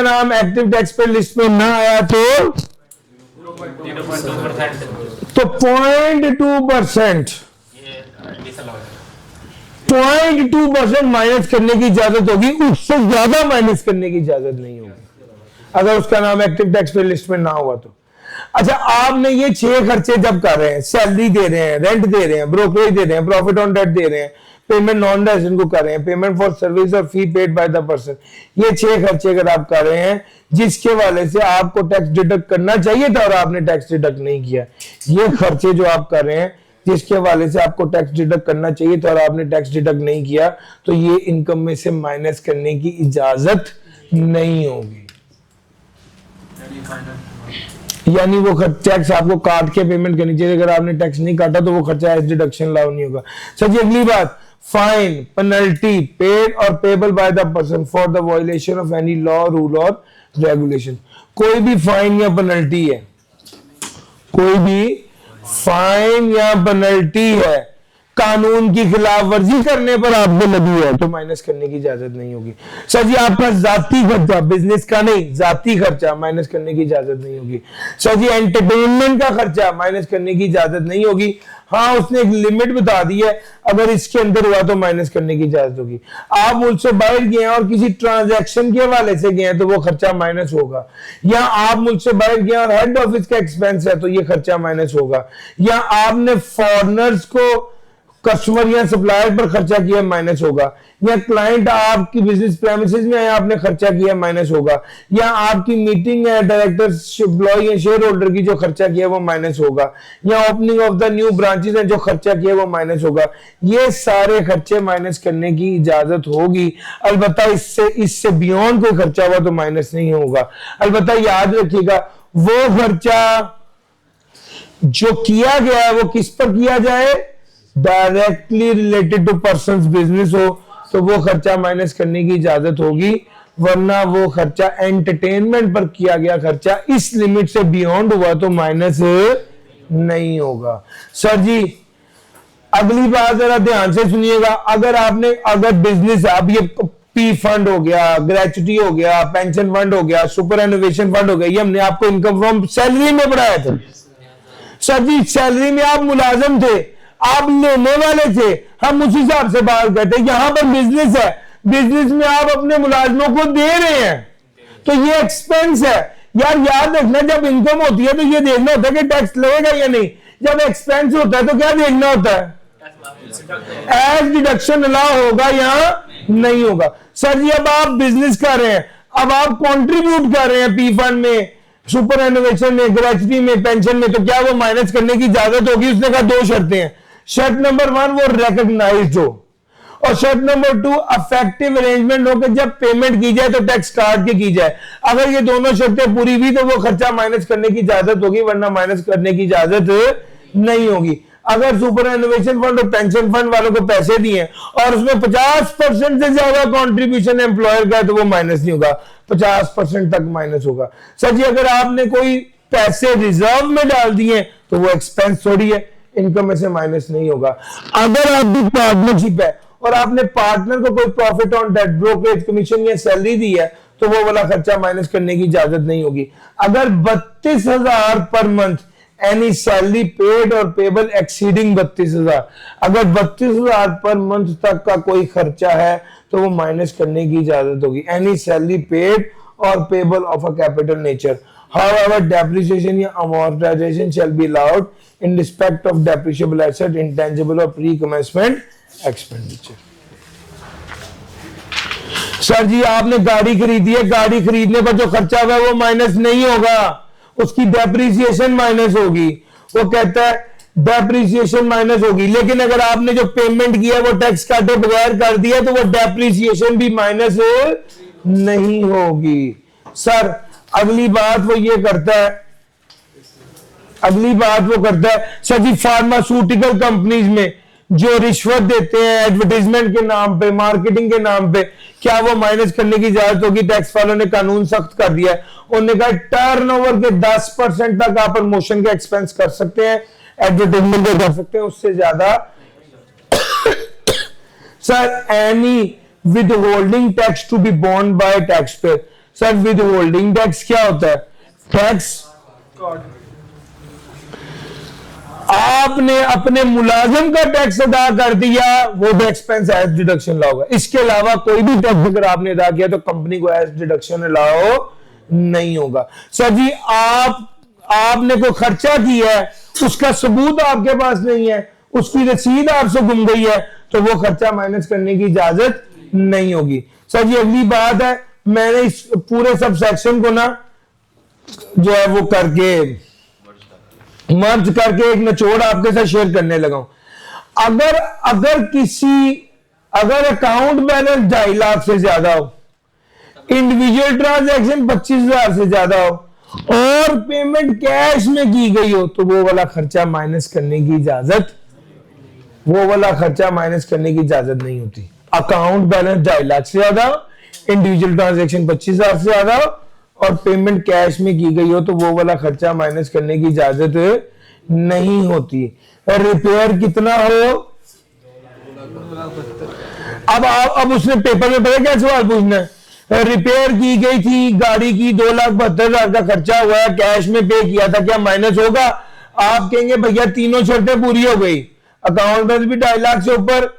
नाम एक्टिव टैक्स पेयर लिस्ट में ना आया तो 0.2% माइनस करने की इजाजत होगी, उससे ज्यादा माइनस करने की इजाजत नहीं होगी अगर उसका नाम एक्टिव टैक्स पेयर लिस्ट में ना हुआ तो। अच्छा, आपने ये 6 खर्चे जब कर रहे हैं, सैलरी दे रहे हैं, रेंट दे रहे हैं, ब्रोकरेज दे रहे हैं, प्रॉफिट ऑन डेट दे रहे हैं, पेमेंट नॉन रेजिडेंट को कर रहे हैं, पेमेंट फॉर सर्विस और fee paid by the person, ये 6 खर्चे अगर आप कर रहे हैं जिसके वाले से आपको टैक्स डिडक्ट करना चाहिए था और आपने टैक्स डिडक्ट नहीं किया, ये खर्चे जो आप कर रहे हैं जिसके वाले से आपको टैक्स डिडक्ट करना चाहिए था और आपने टैक्स डिडक्ट नहीं किया, तो ये इनकम में से माइनस करने की इजाजत नहीं होगी। यानी वो टैक्स आपको काट के पेमेंट करनी चाहिए, अगर आपने टैक्स नहीं काटा तो वो खर्चा एज डिडक्शन अलाउ नहीं होगा। सर जी अगली बात, फाइन पेनल्टी पेड और payable by the person for the violation of any law rule और रेगुलेशन। कोई भी फाइन या पेनल्टी है, कोई भी फाइन या पेनल्टी है कानून की खिलाफ वर्जी करने पर आपको लगी है तो माइनस करने की इजाजत नहीं होगी। सर जी आपका जाती खर्चा, बिजनेस का नहीं, जाती खर्चा माइनस करने की इजाजत नहीं होगी। सर जी एंटरटेनमेंट का खर्चा माइनस करने की इजाजत नहीं होगी। हाँ उसने एक लिमिट बता दी है, अगर इसके अंदर हुआ तो माइनस करने की इजाजत होगी। आप मुल्क से बाहर गए हैं और किसी ट्रांजैक्शन के हवाले से गए हैं तो वो खर्चा माइनस होगा, या आप मुल्क से बाहर गए और हेड ऑफिस का एक्सपेंस है तो ये खर्चा माइनस होगा, या आपने फॉरनर्स को कस्टमर या सप्लायर पर खर्चा किया माइनस होगा, या क्लाइंट आपकी बिजनेस प्रेमिसेस में आया आपने खर्चा किया माइनस होगा, या आपकी मीटिंग है डायरेक्टर्स एम्प्लॉय या शेयर होल्डर की जो खर्चा किया वो माइनस होगा, या opening of the new branches है जो खर्चा किया वो माइनस होगा। ये सारे खर्चे माइनस करने की इजाजत होगी। अलबत्ता इससे बियॉन्ड कोई खर्चा हुआ तो माइनस नहीं होगा। अलबत्ता याद रखिएगा वो खर्चा जो किया गया है वो किस पर किया जाए, directly related to persons business हो तो वो खर्चा माइनस करने की इजाजत होगी, वरना वो खर्चा एंटरटेनमेंट पर किया गया खर्चा इस लिमिट से बियॉन्ड हुआ तो माइनस नहीं होगा। सर जी अगली बात जरा ध्यान से सुनिएगा, अगर बिजनेस अब ये पी फंड हो गया, ग्रेचुटी हो गया, पेंशन फंड हो गया, सुपर एनोवेशन फंड हो गया, ये हमने आपको इनकम फ्रॉम सैलरी में पढ़ाया था। सर जी सैलरी में आप मुलाजिम थे, आप लेने वाले थे, हम उस हिसाब से बात करते। यहां पर बिजनेस है, बिजनेस में आप अपने मुलाजमों को दे रहे हैं तो ये एक्सपेंस है। यार याद रखना जब इनकम होती है तो ये देखना होता है कि टैक्स लगेगा या नहीं, जब एक्सपेंस होता है तो क्या देखना होता है, एज डिडक्शन अलाउ होगा या नहीं होगा। सर जी अब आप बिजनेस कर रहे हैं, अब आप कॉन्ट्रीब्यूट कर रहे हैं पी फंड में, सुपर एनोवेशन में, ग्रेचुटी में, पेंशन में, तो क्या वो माइनस करने की इजाजत होगी। उसने कहा दो शर्तें हैं, शर्त नंबर 1 वो रिकॉग्नाइज्ड हो, और शर्त नंबर 2 अफेक्टिव अरेंजमेंट हो कि जब पेमेंट की जाए तो टैक्स काट के की जाए। अगर ये दोनों शर्तें पूरी हुई तो वो खर्चा माइनस करने की इजाजत होगी, वरना माइनस करने की इजाजत नहीं होगी। अगर सुपर एनोवेशन फंड और पेंशन फंड वालों को पैसे दिए और उसमें 50% से ज्यादा कंट्रीब्यूशन एम्प्लॉयर का है तो वो माइनस नहीं होगा, 50% तक माइनस होगा। सर जी अगर आपने कोई पैसे रिजर्व में डाल दिए तो वो एक्सपेंस थोड़ी है, इनकम में से माइनस नहीं होगा। अगर आपकी पार्टनरशिप है और आपने पार्टनर को कोई profit on debt, brokerage commission या सैलरी दी है तो वो वाला खर्चा माइनस करने की इजाजत नहीं होगी। अगर 32,000 per month any salary paid और पेबल एक्सीडिंग 32,000, अगर 32,000 पर मंथ तक का कोई खर्चा है तो वो माइनस करने की इजाजत होगी। एनी सैलरी पेड और payable of a capital nature, however depreciation या amortization shall be allowed in respect of depreciable asset, intangible or pre-commencement expenditure। Sir ji आपने गाड़ी खरीदी है, गाड़ी खरीदने पर जो खर्चा हुआ वो माइनस नहीं होगा, उसकी डेप्रिसिएशन माइनस होगी। वो कहता है डेप्रिसिएशन माइनस होगी, लेकिन अगर आपने जो पेमेंट किया वो टैक्स काटे बगैर कर दिया तो वो डेप्रिसिएशन भी माइनस नहीं होगी। सर अगली बात वो ये करता है, सर जी फार्मास्यूटिकल कंपनीज में जो रिश्वत देते हैं एडवर्टाइजमेंट के नाम पे, मार्केटिंग के नाम पे, क्या वो माइनस करने की इजाजत होगी। टैक्स वालों ने कानून सख्त कर दिया है, उन्होंने कहा टर्नओवर के 10% तक आप प्रमोशन के एक्सपेंस कर सकते हैं, एडवर्टाइजमेंट के कर सकते हैं, उससे ज्यादा। Sir any withholding tax to be borne by taxpayer. Sir withholding tax क्या होता है, टैक्स आपने अपने मुलाजिम का टैक्स अदा कर दिया वो भी एक्सपेंस एज डिडक्शन अलाउ होगा। इसके अलावा कोई भी टैक्स अगर आपने अदा किया तो कंपनी को एज डिडक्शन अलाउ नहीं होगा। सर जी आपने कोई खर्चा किया है, उसका सबूत आपके पास नहीं है, उसकी रसीद आपसे गुम गई है तो वो खर्चा माइनस करने की इजाजत नहीं होगी। सर जी अगली बात है, मैंने इस पूरे सब सेक्शन को ना जो है वो करके मर्ज करके एक निचोड़ आपके साथ शेयर करने लगा हूं। अगर अकाउंट बैलेंस 2.5 लाख से ज्यादा हो, इंडिविजुअल ट्रांजैक्शन 25,000 से ज्यादा हो और पेमेंट कैश में की गई हो तो वो वाला खर्चा माइनस करने की इजाजत, वो वाला खर्चा माइनस करने की इजाजत नहीं होती। अकाउंट बैलेंस 2.5 लाख से ज्यादा, इंडिविजुअल ट्रांजैक्शन 25,000 से ज्यादा और पेमेंट कैश में की गई हो तो वो वाला खर्चा माइनस करने की इजाजत नहीं होती। रिपेयर कितना हो, अब उसने पेपर में पता क्या सवाल पूछना है, रिपेयर की गई थी गाड़ी की 2,72,000 का खर्चा हुआ है, कैश में पे किया था, क्या माइनस होगा? आप कहेंगे भैया तीनों शर्तें पूरी हो गई, अकाउंट बैलेंस भी 2.5 लाख से ऊपर,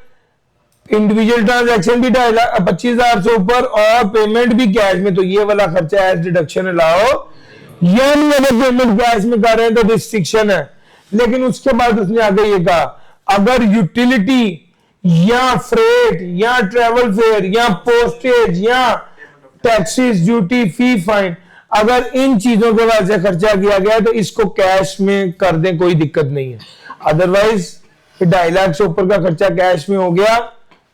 इंडिविजुअल ट्रांजैक्शन भी 25,000 से ऊपर और पेमेंट भी कैश में, तो ये वाला खर्चा एज डिडक्शन अलाउ, यानी अगर पेमेंट कैश में कर रहे हैं तो रिस्ट्रिक्शन है। लेकिन उसके बाद उसने आगे ये कहा अगर यूटिलिटी या फ्रेट या ट्रेवल फेयर या पोस्टेज या टैक्सेस ड्यूटी फी फाइन, अगर इन चीजों के वजह से खर्चा किया गया तो इसको कैश में कर दें, कोई दिक्कत नहीं है। अदरवाइज 2.5 लाख से ऊपर का खर्चा कैश में हो गया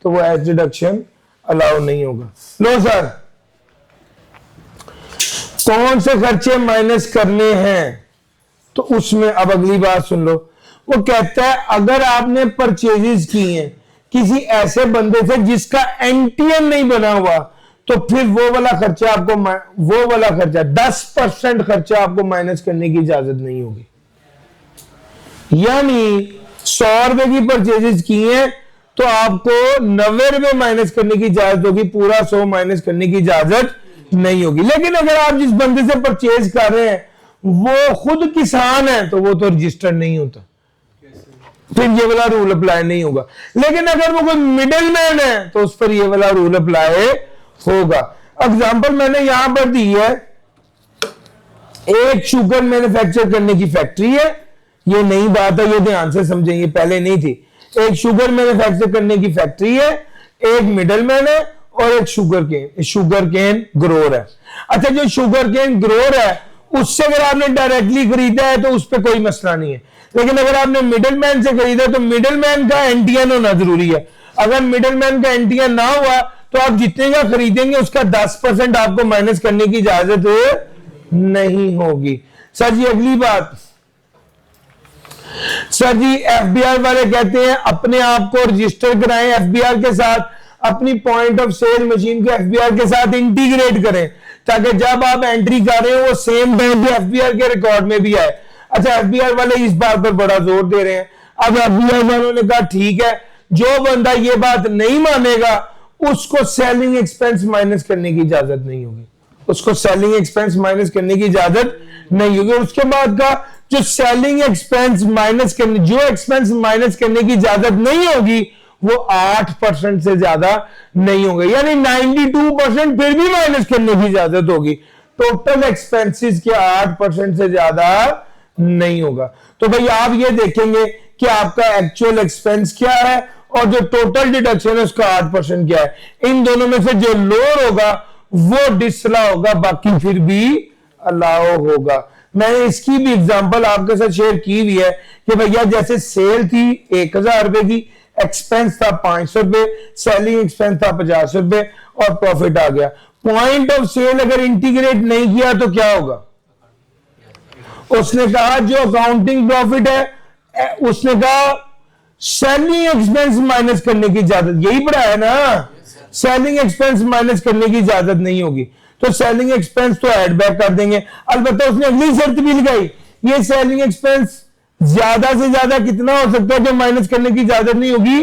तो वो एज डिडक्शन अलाउ नहीं होगा। लो सर, कौन से खर्चे माइनस करने हैं, तो उसमें अब अगली बात सुन लो। वो कहता है अगर आपने परचेजेस की हैं किसी ऐसे बंदे से जिसका एनटीएम नहीं बना हुआ तो फिर वो वाला खर्चा आपको, वो वाला खर्चा 10% खर्चा आपको माइनस करने की इजाजत नहीं होगी। यानी 100 रुपए की परचेजेस की हैं तो आपको 90 रुपए माइनस करने की इजाजत होगी, पूरा 100 माइनस करने की इजाजत नहीं होगी। लेकिन अगर आप जिस बंदे से परचेज कर रहे हैं वो खुद किसान है तो वो तो रजिस्टर्ड नहीं होता, फिर ये वाला रूल अप्लाई नहीं होगा। लेकिन अगर वो कोई मिडिल मैन है तो उस पर ये वाला रूल अप्लाई होगा। एग्जांपल मैंने यहां पर दी है, एक शुगर मैन्युफैक्चर करने की फैक्ट्री है, ये नई बात है, ये ध्यान से समझें, ये पहले नहीं थी। एक शुगर मैन्युफैक्चर करने की फैक्ट्री है, एक मिडिल मैन है और एक शुगर केन ग्रोअर है। अच्छा, जो शुगर केन ग्रोअर है उससे अगर आपने डायरेक्टली खरीदा है तो उस पर कोई मसला नहीं है, लेकिन अगर आपने मिडिल मैन से खरीदा तो मिडिल मैन का एनटीएन होना जरूरी है। अगर मिडिल मैन का एनटीएन ना हुआ तो आप जितने का खरीदेंगे उसका 10% आपको माइनस करने की इजाजत नहीं होगी। सर जी अगली बात, सर जी एफबीआर वाले कहते हैं अपने आप को रजिस्टर कराएं एफबीआर के साथ, अपनी पॉइंट ऑफ सेल मशीन को एफबीआर के साथ इंटीग्रेट करें ताकि जब आप एंट्री कर रहे हो वो सेम टाइम पे एफबीआर के रिकॉर्ड में भी आए। अच्छा, एफबीआर वाले इस बात पर बड़ा जोर दे रहे हैं। अब एफबीआर वालों ने कहा ठीक है, जो बंदा ये बात नहीं मानेगा उसको सेलिंग एक्सपेंस माइनस करने की इजाजत नहीं होगी, उसको सेलिंग एक्सपेंस माइनस करने की इजाजत नहीं होगी। और उसके बाद का जो सेलिंग एक्सपेंस माइनस करने, जो एक्सपेंस माइनस करने की इजाजत नहीं होगी वो 8% से ज्यादा नहीं होंगे, यानी 92% फिर भी माइनस करने की इजाजत होगी। टोटल एक्सपेंसेस के 8% से ज्यादा नहीं होगा। तो भाई आप ये देखेंगे कि आपका एक्चुअल एक्सपेंस क्या है और जो टोटल डिडक्शन है उसका 8% क्या है। इन दोनों में से जो लोअर होगा वो डिसअलाउ होगा, बाकी फिर भी अलाउ होगा। मैंने इसकी भी एग्जांपल आपके साथ शेयर की हुई है कि भैया जैसे सेल थी 1,000 रुपए की, एक्सपेंस था 500 रुपए, सेलिंग एक्सपेंस था 50 रुपए और प्रॉफिट आ गया। पॉइंट ऑफ सेल अगर इंटीग्रेट नहीं किया तो क्या होगा? उसने कहा जो अकाउंटिंग प्रॉफिट है, उसने कहा सेलिंग एक्सपेंस माइनस करने की इजाजत, यही पढ़ा है ना, सेलिंग एक्सपेंस माइनस करने की इजाजत नहीं होगी। तो सेलिंग एक्सपेंस तो एड बैक कर देंगे। अलबत्ता उसने अगली शर्त भी लगाई, ये सेलिंग एक्सपेंस ज्यादा से ज्यादा कितना हो सकता है जो माइनस करने की इजाजत नहीं होगी?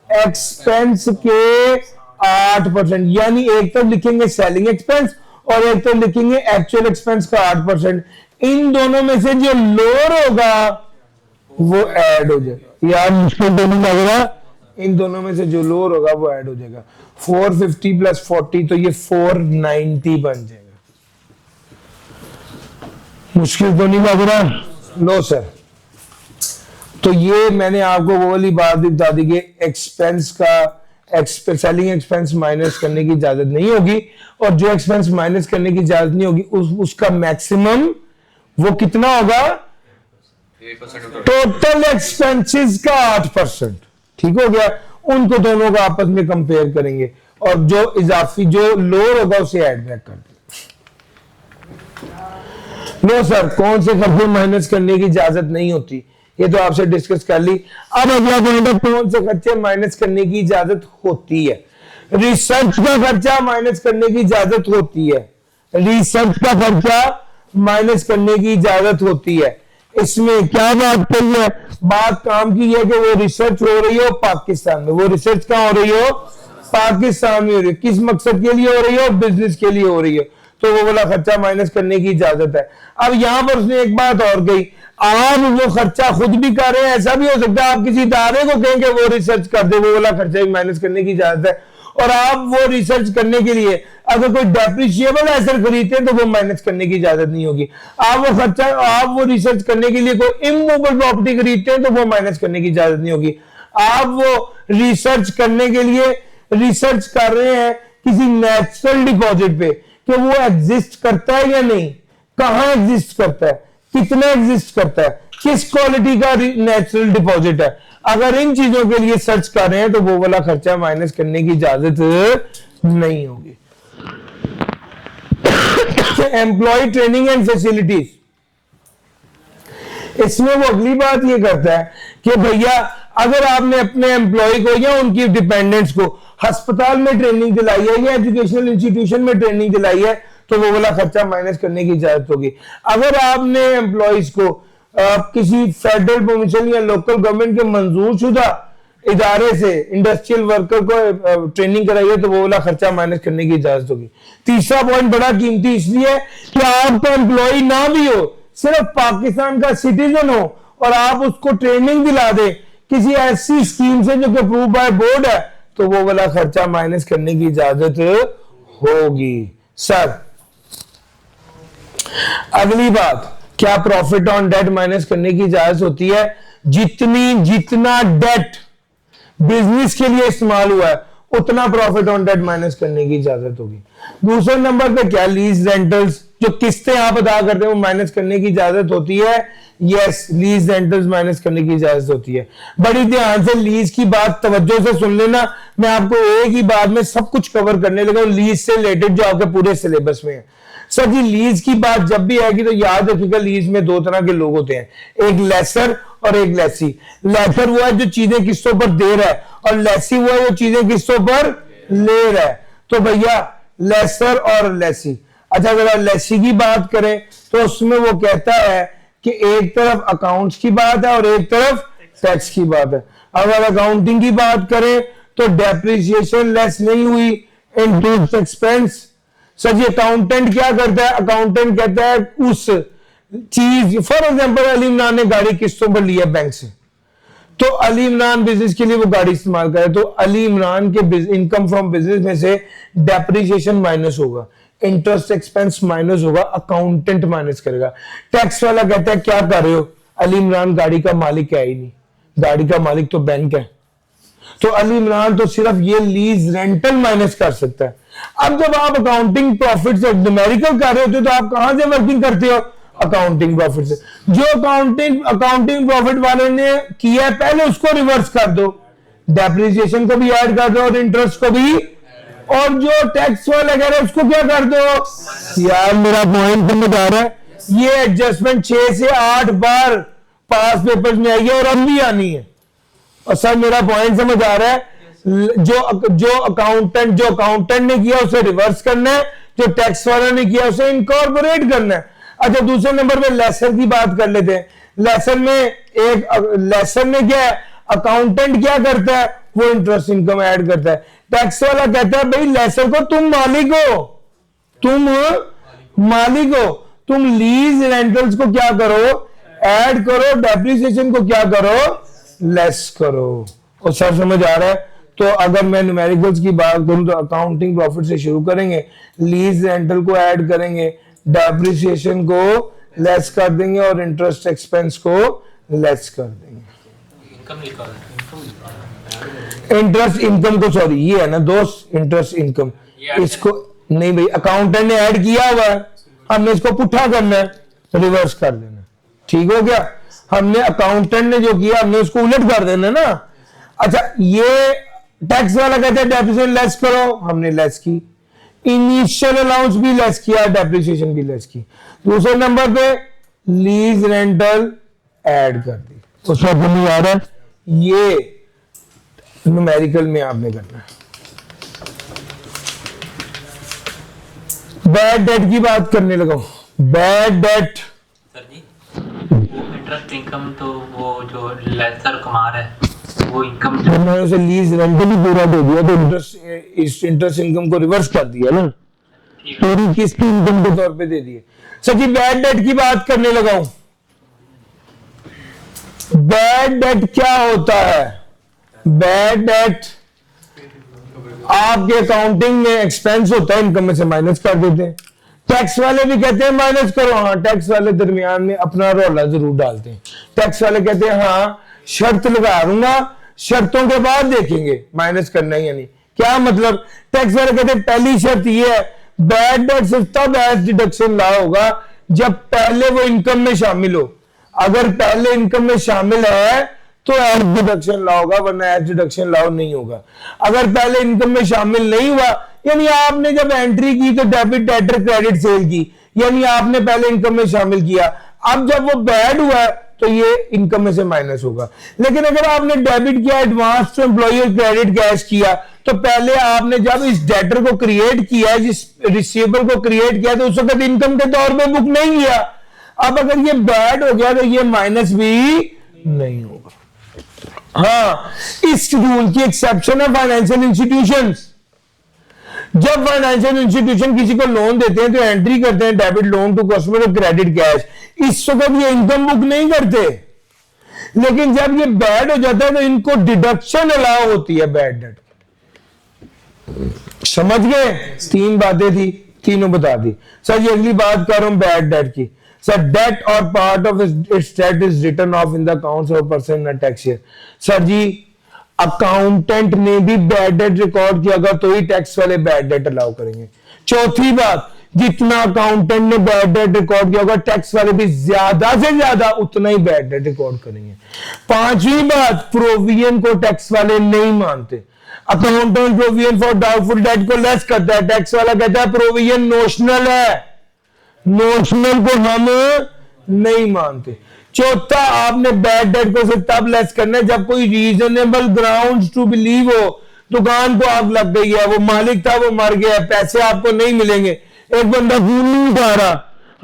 एक्सपेंस के 8%, यानी एक तो लिखेंगे सेलिंग एक्सपेंस और एक तो लिखेंगे एक्चुअल एक्सपेंस का 8%। इन दोनों में से जो लोअर होगा वो ऐड हो जाएगा। यार मुश्किल तो नहीं लग रहा, इन दोनों में से जो लोअर होगा वो ऐड हो जाएगा। 450 + 40 तो ये 490 बन जाएगा। मुश्किल तो नहीं लग रहा? No sir. तो ये मैंने आपको वो वाली बात भी बता दी कि एक्सपेंस का सेलिंग एक्सपेंस माइनस करने की इजाजत नहीं होगी और जो एक्सपेंस माइनस करने की इजाजत नहीं होगी उसका मैक्सिमम वो कितना होगा? टोटल एक्सपेंसेस का 8%। ठीक हो गया? उनको दोनों को आपस में कंपेयर करेंगे और जो इजाफी जो लोअर होगा उसे ऐड बैक कर देंगे। नो सर, कौन से खर्चे माइनस करने की इजाजत नहीं होती, ये तो आपसे डिस्कस कर ली। अब अगला पॉइंट है, कौन से खर्चे माइनस करने की इजाजत होती है। रिसर्च का खर्चा माइनस करने की इजाजत होती है, रिसर्च का खर्चा माइनस करने की इजाजत होती है। इसमें क्या बात कही है, बात काम की है कि वो रिसर्च हो रही हो पाकिस्तान में, वो रिसर्च कहां हो रही हो, पाकिस्तान में हो रही है, किस मकसद के लिए हो रही हो, बिजनेस के लिए हो रही है, तो वो वाला खर्चा माइनस करने की इजाजत है। अब यहां पर उसने एक बात और कही, आप वो खर्चा खुद भी कर रहे हैं, ऐसा भी हो सकता है आप किसी इदारे को कहेंगे वो रिसर्च कर दे, वो वाला खर्चा भी माइनस करने की इजाजत है। और आप वो रिसर्च करने के लिए अगर कोई डेप्रिशिएबल एसेट खरीदते हैं तो वो माइनस करने की इजाजत नहीं होगी। आप वो रिसर्च करने के लिए कोई इमूवेबल प्रॉपर्टी खरीदते हैं तो वो माइनस करने की इजाजत नहीं होगी। आप वो रिसर्च करने के लिए रिसर्च कर रहे हैं किसी नेचुरल डिपॉजिट पे कि वो एग्जिस्ट करता है या नहीं, कहां एग्जिस्ट करता है, कितना एग्जिस्ट करता है, किस क्वालिटी का नेचुरल डिपॉजिट है, अगर इन चीजों के लिए सर्च कर रहे हैं तो वो वाला खर्चा माइनस करने की इजाजत नहीं होगी। एम्प्लॉय ट्रेनिंग एंड फैसिलिटीज, इसमें वो अगली बात ये करता है कि भैया अगर आपने अपने एम्प्लॉय को या उनकी डिपेंडेंट्स को अस्पताल में ट्रेनिंग दिलाई है या एजुकेशनल इंस्टीट्यूशन में ट्रेनिंग दिलाई है तो वो वाला खर्चा माइनस करने की इजाजत होगी। अगर आपने एम्प्लॉयज को किसी फेडरल प्रोविंशियल या लोकल गवर्नमेंट के मंजूर शुदा इदारे से इंडस्ट्रियल वर्कर को ट्रेनिंग कराई है तो वो वाला खर्चा माइनस करने की इजाजत होगी। तीसरा पॉइंट बड़ा कीमती इसलिए कि आपका एम्प्लॉय ना भी हो, सिर्फ पाकिस्तान का सिटीजन हो और आप उसको ट्रेनिंग दिला दे किसी ऐसी स्कीम से जो कि अप्रूव बाय बोर्ड है तो वो वाला खर्चा माइनस करने की इजाजत होगी। सर अगली बात, क्या प्रॉफिट ऑन डेट माइनस करने की इजाजत होती है? जितना डेट बिजनेस के लिए इस्तेमाल हुआ है उतना प्रॉफिट ऑन डेट माइनस करने की इजाजत होगी। दूसरे नंबर पे क्या, लीज रेंटल्स, जो किस्तें आप अदा करते हैं वो माइनस करने की इजाजत होती है। यस, लीज रेंटल्स माइनस करने की इजाजत होती है। बड़ी ध्यान से लीज की बात तवज्जो से सुन लेना, मैं आपको एक ही बात में सब कुछ कवर करने लगा हूं लीज से रिलेटेड जो आपके पूरे सिलेबस में है। सर जी लीज की बात जब भी आएगी तो याद रखिएगा लीज में दो तरह के लोग होते हैं, एक लेसर और एक लेसी। लेसर वो है जो चीजें किस्तों पर दे रहा है और लेसी वो है जो चीजें किस्तों पर ले रहा है। तो भैया लेसर और लेसी, अच्छा अगर लेसी की बात करें तो उसमें वो कहता है कि एक तरफ अकाउंट्स की बात है और एक तरफ टैक्स की बात है। अगर अकाउंटिंग की बात करें तो डेप्रिसिएशन लेस नहीं हुई, इंटरेस्ट एक्सपेंस। सर जी अकाउंटेंट क्या करता है, अकाउंटेंट कहता है उस चीज, फॉर एग्जांपल अली इमरान ने गाड़ी किस्तों पर लिया बैंक से, तो अली इमरान बिजनेस के लिए वो गाड़ी इस्तेमाल करे तो अली इमरान के इनकम फ्रॉम बिजनेस में से डेप्रिसिएशन माइनस होगा, इंटरेस्ट एक्सपेंस माइनस होगा, अकाउंटेंट माइनस करेगा। टैक्स वाला कहता है क्या कर रहे हो, अली इमरान गाड़ी का मालिक है ही नहीं, गाड़ी का मालिक तो बैंक है, तो अली इमरान तो सिर्फ ये लीज रेंटल माइनस कर सकता है। अब जब आप अकाउंटिंग प्रॉफिट से न्यूमेरिकल कर रहे होते हो तो आप कहां से वर्किंग करते हो, अकाउंटिंग प्रॉफिट से। जो अकाउंटिंग प्रॉफिट वाले ने किया पहले उसको रिवर्स कर दो, डेप्रिसिएशन को भी ऐड कर दो और इंटरेस्ट को भी, और जो टैक्स वाले कह रहे हैं उसको क्या कर दो। यार मेरा पॉइंट समझ आ रहा है, ये एडजस्टमेंट 6 से 8 बार पास पेपर्स में आई है और अब भी आनी है। और सर मेरा पॉइंट समझ आ रहा है, जो अकाउंटेंट ने किया उसे रिवर्स करना है, जो टैक्स वाला ने किया उसे इनकॉर्पोरेट करना है। अच्छा दूसरे नंबर पे लेसर की बात कर लेते हैं। लेसर में क्या है, अकाउंटेंट क्या करता है, वो इंटरेस्ट इनकम ऐड करता है। टैक्स वाला कहता है भाई लेसर को तुम मालिक हो, तुम लीज रेंटल्स को क्या करो, ऐड करो, डेप्रिसिएशन को क्या करो, लेस करो। और सर समझ आ रहा है, तो अगर मैं न्यूमेरिकल्स की बात करूं तो अकाउंटिंग प्रॉफिट से शुरू करेंगे, लीज रेंटल को ऐड करेंगे, डेप्रिसिएशन को लेस कर देंगे और इंटरेस्ट एक्सपेंस को लेस कर देंगे। इंटरेस्ट इनकम को, सॉरी ये है ना दोस्त, इंटरेस्ट इनकम, इसको नहीं भाई अकाउंटेंट ने ऐड किया हुआ है, हमने इसको पुट्ठा करना है, रिवर्स कर देना, ठीक हो गया। हमने अकाउंटेंट ने जो किया हमने उसको उलट कर देना ना। अच्छा ये टैक्स वाला कहते हैं डेप्रिसिएशन लेस करो, हमने लेस की, इनिशियल अलाउंस भी लेस किया, डेप्रिसिएशन भी लेस की। दूसरे नंबर पे लीज रेंटल ऐड कर दी, उसमें नहीं आ रहा है, ये न्यूमेरिकल में आपने करना है। बैड डेट की बात करने लगा, बैड डेट सर जी इंटरेस्ट इनकम तो वो जो लेसर कमा रहा है वो इनकम मैंने उसे लीज रेंटल ही पूरा दे दिया तो इंटरेस्ट इनकम को रिवर्स कर दिया ना, पूरी किस्त इनकम के तौर पे दे दिए। सर जी बैड डेट की बात करने लगा हूं। बैड डेट क्या होता है? बैड डेट आपके अकाउंटिंग में एक्सपेंस होता है, इनकम में से माइनस कर देते हैं। टैक्स वाले भी कहते हैं माइनस करो, हाँ टैक्स वाले दरमियान में अपना रोला जरूर डालते हैं। टैक्स वाले कहते हैं हाँ शर्त लगा दूंगा, शर्तों के बाद देखेंगे माइनस करना है या नहीं। क्या मतलब? टैक्स वाले कहते हैं पहली शर्त ये है बैड डेट सिर्फ तब एज डिडक्शन ला होगा जब पहले वो इनकम में शामिल हो। अगर पहले इनकम में शामिल है तो एज डिडक्शन ला होगा, वरना एज डिडक्शन लाओ नहीं होगा। अगर पहले इनकम में शामिल नहीं हुआ, यानी आपने जब एंट्री की तो डेबिट डेटर क्रेडिट सेल की, यानी आपने पहले इनकम में शामिल किया, अब जब वो बैड हुआ है तो ये इनकम में से माइनस होगा। लेकिन अगर आपने डेबिट किया, advance to employ credit cash किया, तो पहले आपने जब इस डेटर को क्रिएट किया, जिस रिसीवेबल को क्रिएट किया, तो उस वक्त इनकम के तौर पे बुक नहीं किया। अब अगर ये बैड हो गया तो ये माइनस भी नहीं होगा। हाँ, इस रूल की एक्सेप्शन है फाइनेंशियल इंस्टीट्यूशंस। जब फाइनेंशियल इंस्टीट्यूशन किसी को लोन देते हैं तो एंट्री करते हैं डेबिट लोन टू कस्टमर और क्रेडिट कैश, इस वक्त ये इनकम बुक नहीं करते। लेकिन जब ये बैड हो जाता है तो इनको डिडक्शन अलाउ होती है बैड डेट। समझ गए? तीन बातें थी, तीनों बता दी। सर ये अगली बात कर रहा हूं बैड डेट की। Sir debt or part of its debt is written off in the accounts of person in tax year. Sir जी अकाउंटेंट ने भी बैड डेट रिकॉर्ड किया अगर तो ही टैक्स वाले बैड डेट अलाउ करेंगे। चौथी बात, जितना अकाउंटेंट ने बैड डेट रिकॉर्ड किया होगा टैक्स वाले भी ज्यादा से ज्यादा उतना ही बैड डेट रिकॉर्ड करेंगे। पांचवी बात, प्रोविजन को टैक्स वाले नहीं मानते। Accountant provision for doubtful debt को लेस करता है, टैक्स वाला कहता है प्रोविजन नोशनल है, नोशनल को हम नहीं मानते। चौथा, आपने बैड डेट को सिर्फ तब लेस करना है जब कोई रीजनेबल ग्राउंड्स टू बिलीव हो दुकान को आग लग गई है, वो मालिक था वो मर गया, पैसे आपको नहीं मिलेंगे, एक बंदा खून नहीं उठा रहा,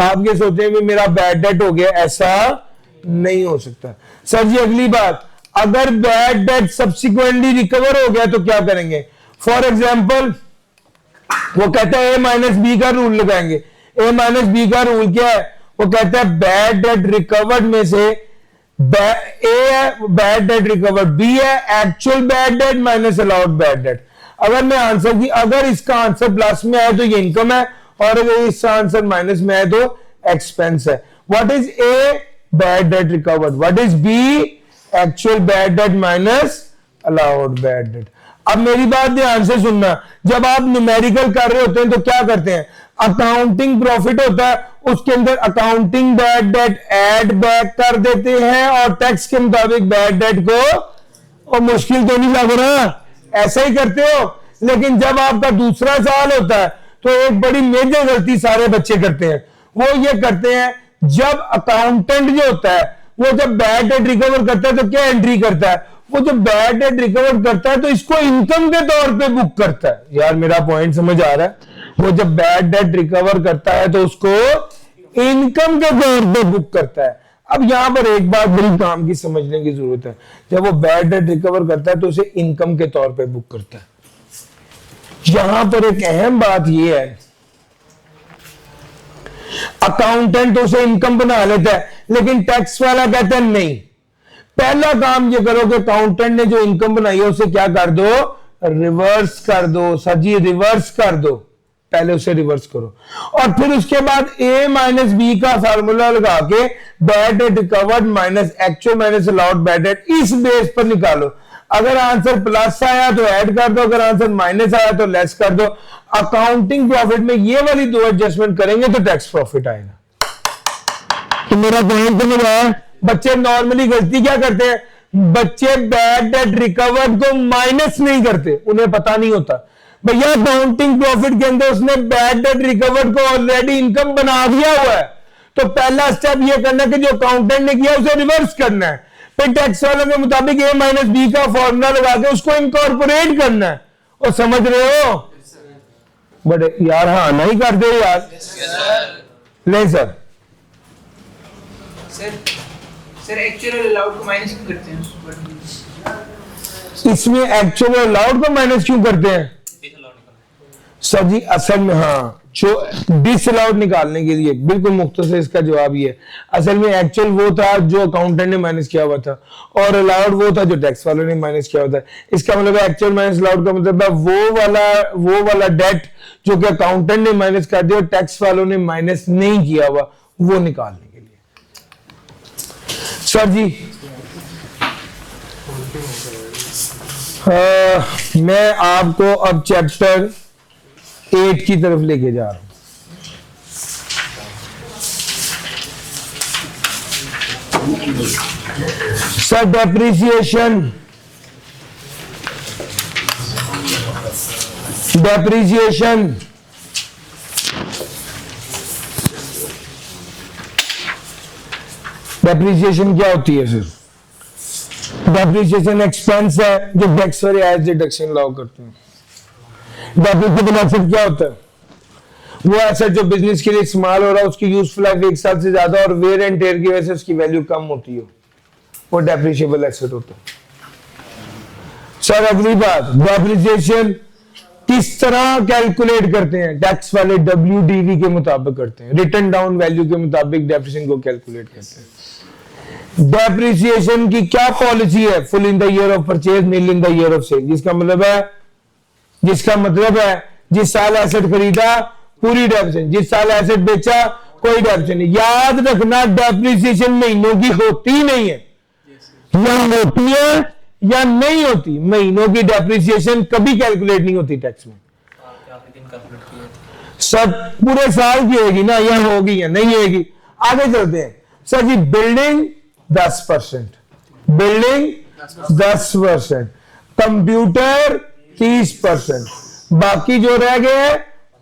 आप ये सोचे भी मेरा बैड डेट हो गया, ऐसा नहीं हो सकता। सर जी अगली बात, अगर बैड डेट सब्सिक्वेंटली रिकवर हो गया तो क्या करेंगे? फॉर एग्जाम्पल वो कहता है ए माइनस बी का रूल लगाएंगे। ए माइनस बी का रूल क्या है? वो कहता है बैड डेट रिकवर्ड में से ए है बैड डेट रिकवर्ड, बी है actual bad debt minus allowed bad date. अगर मैं आंसर की, अगर इसका आंसर प्लस में आए तो ये इनकम है, और अगर इसका आंसर माइनस में आए तो एक्सपेंस है। What is A? Bad debt recovered. What is B? Actual bad debt minus allowed bad debt. अब मेरी बात ध्यान से सुनना, जब आप न्यूमेरिकल कर रहे होते हैं तो क्या करते हैं? अकाउंटिंग प्रॉफिट होता है, उसके अंदर accounting bad debt add back कर देते हैं और टैक्स के मुताबिक बैड डेट को, और मुश्किल तो नहीं लग रहा, ऐसा ही करते हो। लेकिन जब आपका दूसरा साल होता है तो एक बड़ी मेजर गलती सारे बच्चे करते हैं, वो ये करते हैं जब अकाउंटेंट जो होता है वो जब बैड डेट रिकवर करता है तो क्या एंट्री करता है? वो जब बैड डेट रिकवर करता है तो इसको इनकम के तौर पे बुक करता है। यार मेरा पॉइंट समझ आ रहा है? वो जब बैड डेट रिकवर करता है तो उसको इनकम के तौर पे बुक करता है। अब यहां पर एक बात बड़ी काम की समझने की जरूरत है, जब वो बैड डेट रिकवर करता है तो उसे इनकम के तौर पे बुक करता है। यहां पर एक अहम बात यह है, अकाउंटेंट तो उसे इनकम बना लेता है, लेकिन टैक्स वाला कहता है नहीं, पहला काम ये करो कि अकाउंटेंट ने जो इनकम बनाई है उसे क्या कर दो? रिवर्स कर दो। सर जी रिवर्स कर दो, पहले उसे रिवर्स करो, और फिर उसके बाद ए माइनस बी का फार्मूला लगा के bad debt recovered minus actual minus allowed bad date इस बेस पर निकालो। अगर आंसर प्लस आया तो ऐड कर दो, अगर आंसर माइनस आया तो लेस कर दो। अकाउंटिंग प्रॉफिट में ये वाली दो एडजस्टमेंट करेंगे तो टैक्स प्रॉफिट आएगा। तो मेरा पॉइंट समझ आया? बच्चे नॉर्मली गलती क्या करते हैं? बच्चे बैड डेट रिकवर्ड को माइनस नहीं करते, उन्हें पता नहीं होता। भैया अकाउंटिंग प्रॉफिट के अंदर उसने बैड डेट रिकवर्ड को ऑलरेडी इनकम बना दिया हुआ है, तो पहला स्टेप ये करना कि जो अकाउंटेंट ने किया उसे रिवर्स करना है, फिर टैक्स वालों के मुताबिक A माइनस बी का फॉर्मूला लगा के उसको इनकॉर्पोरेट करना है। और समझ रहे हो? बड़े यार हाँ नहीं कर दे यार। नहीं सर, सर एक्चुअल अलाउड को माइनस क्यों करते हैं? इसमें एक्चुअल और अलाउड को माइनस क्यों करते हैं सर जी? असल में हाँ, जो डिसअलाउड निकालने के लिए बिल्कुल मुख्तसर इसका जवाब ये है। असल में एक्चुअल वो था जो अकाउंटेंट ने माइनस किया हुआ था, और अलाउड वो था जो टैक्स वालों ने माइनस किया हुआ था। इसका मतलब है एक्चुअल माइनस अलाउड का मतलब है वो वाला डेट जो कि अकाउंटेंट ने माइनस कर दिया और टैक्स वालों ने माइनस नहीं किया हुआ, वो निकालने के लिए। सर जी मैं आपको अब चैप्टर 8 की तरफ लेके जा रहा हूं। सर डेप्रिसिएशन डेप्रिसिएशन क्या होती है सर? डेप्रिसिएशन एक्सपेंस है जो टैक्स और एज डिडक्शन अलाउ करते हैं। डेप्रिसिएबल एसेट क्या होता है? वो एसेट जो बिजनेस के लिए इस्तेमाल हो रहा है, उसकी यूजफुल लाइफ 1 साल से ज्यादा और वेयर एंड टेयर की वजह से उसकी वैल्यू कम होती हो, वो डेप्रिसिएबल एसेट होता है। सर अगली बात, डेप्रिसिएशन किस तरह कैलकुलेट करते हैं? टैक्स वाले WDV के मुताबिक करते हैं, रिटर्न डाउन वैल्यू के मुताबिक डेप्रिसिएशन को कैलकुलेट करते हैं। डेप्रिसिएशन की क्या पॉलिसी है? Full in the year of purchase, nil in the year of sale. जिसका मतलब है जिस साल एसेट खरीदा पूरी डेप्रिसिएशन, जिस साल एसेट बेचा कोई डेप्रिसिएशन नहीं। याद रखना डेप्रिसिएशन महीनों की होती नहीं है, या होती है या नहीं होती। महीनों की डेप्रिसिएशन कभी कैलकुलेट नहीं होती टैक्स में। सब पूरे साल की होगी ना, या होगी या नहीं होगी। आगे चलते हैं सर जी। बिल्डिंग 10%, बिल्डिंग 10%, कंप्यूटर 30%, बाकी जो रह गए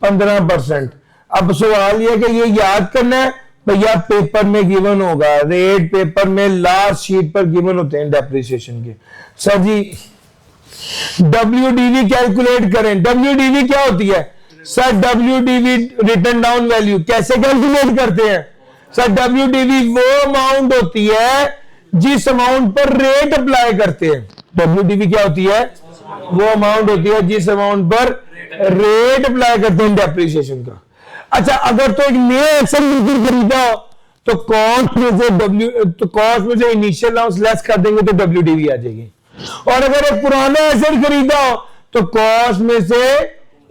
15%। अब सवाल यह कि ये याद करना है भैया, पेपर में गिवन होगा, रेट पेपर में लास्ट शीट पर गिवन होते हैं डेप्रिसिएशन के। सर जी WDV कैलकुलेट करें। WDV क्या होती है sir? WDV return down value कैसे कैलकुलेट करते हैं सर? WDV वो अमाउंट होती है जिस अमाउंट पर रेट अप्लाई करते हैं। WDV क्या होती है? वो अमाउंट होती है जिस अमाउंट पर रेट अप्लाई करते हैं डेप्रिसिएशन का। अच्छा, अगर तो एक नया एसेट खरीदा हो तो कॉस्ट में से इनिशियल अलाउंस लेस कर देंगे तो WDV आ जाएगी। और अगर एक पुराना एसेट खरीदा हो तो कॉस्ट में से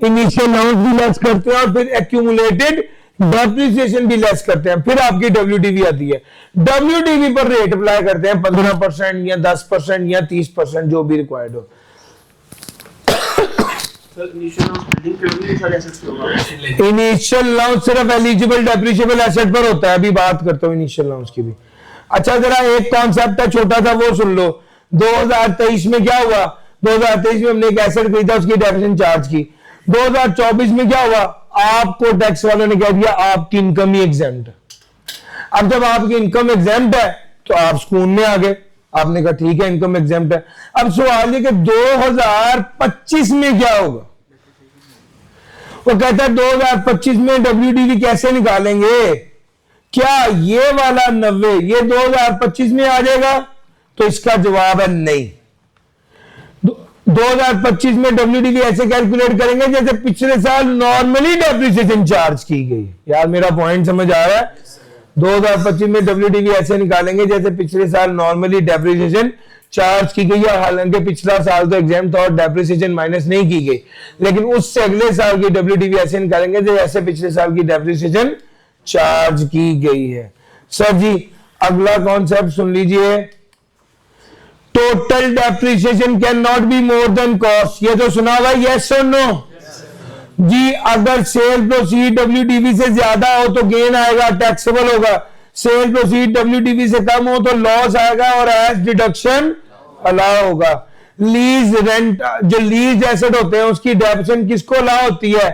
इनिशियल अलाउंस भी लेस करते हैं और फिर एक्यूमुलेटेड डेप्रिसिएशन भी लेस करते हैं, फिर आपकी WDV आती है। WDV पर रेट अप्लाई करते हैं 15% या 10% या 30%, जो भी रिक्वायर्ड हो। इनिशियल अलाउंस सिर्फ एलिजिबल डेप्रिसिएबल एसेट पर होता है। अभी बात करता हूं इनिशियल अलाउंस की भी। अच्छा, जरा एक कॉन्सेप्ट है छोटा सा, वो सुन लो। 2023 में क्या हुआ? 2023 में हमने एक एसेट खरीदा, उसकी डेप्रिसिएशन चार्ज की। 2024 में क्या हुआ? आपको टैक्स वालों ने कह दिया आपकी इनकम ही एग्जेम्प्ट है। अब जब आपकी इनकम एग्जेम्प्ट है तो आप सुकून में आ गए, आपने कहा ठीक है इनकम एग्जेम्प्ट है। अब सवाल है कि 2025 में क्या होगा? वो कहता है 2025 में WDV कैसे निकालेंगे? क्या ये वाला 90 ये 2025 में आ जाएगा? तो इसका जवाब है नहीं। 2025 में WDV ऐसे कैलकुलेट करेंगे जैसे पिछले साल नॉर्मली डेप्रिसिएशन चार्ज की गई। यार मेरा पॉइंट समझ आ रहा है? 2025 में WDV ऐसे निकालेंगे जैसे पिछले साल नॉर्मली डेप्रिसिएशन चार्ज की गई है। हालांकि पिछला साल तो एग्जाम था और डेप्रिसिएशन माइनस नहीं की गई, लेकिन उससे अगले साल की WDV ऐसे निकालेंगे जैसे पिछले साल की डेप्रिसिएशन चार्ज की गई है। सर जी अगला कॉन्सेप्ट सुन लीजिए। Total depreciation can not be more than cost. ये तो सुना हुआ, यस और नो जी? अगर सेल प्रोसीड WDV से ज्यादा हो तो गेन आएगा, टैक्सेबल होगा। सेल प्रोसीड WDV से कम हो तो लॉस आएगा और एज डिडक्शन अलाउ होगा। लीज रेंट, जो लीज एसेट होते हैं उसकी डेप्रिसिएशन किसको अलाउ होती है?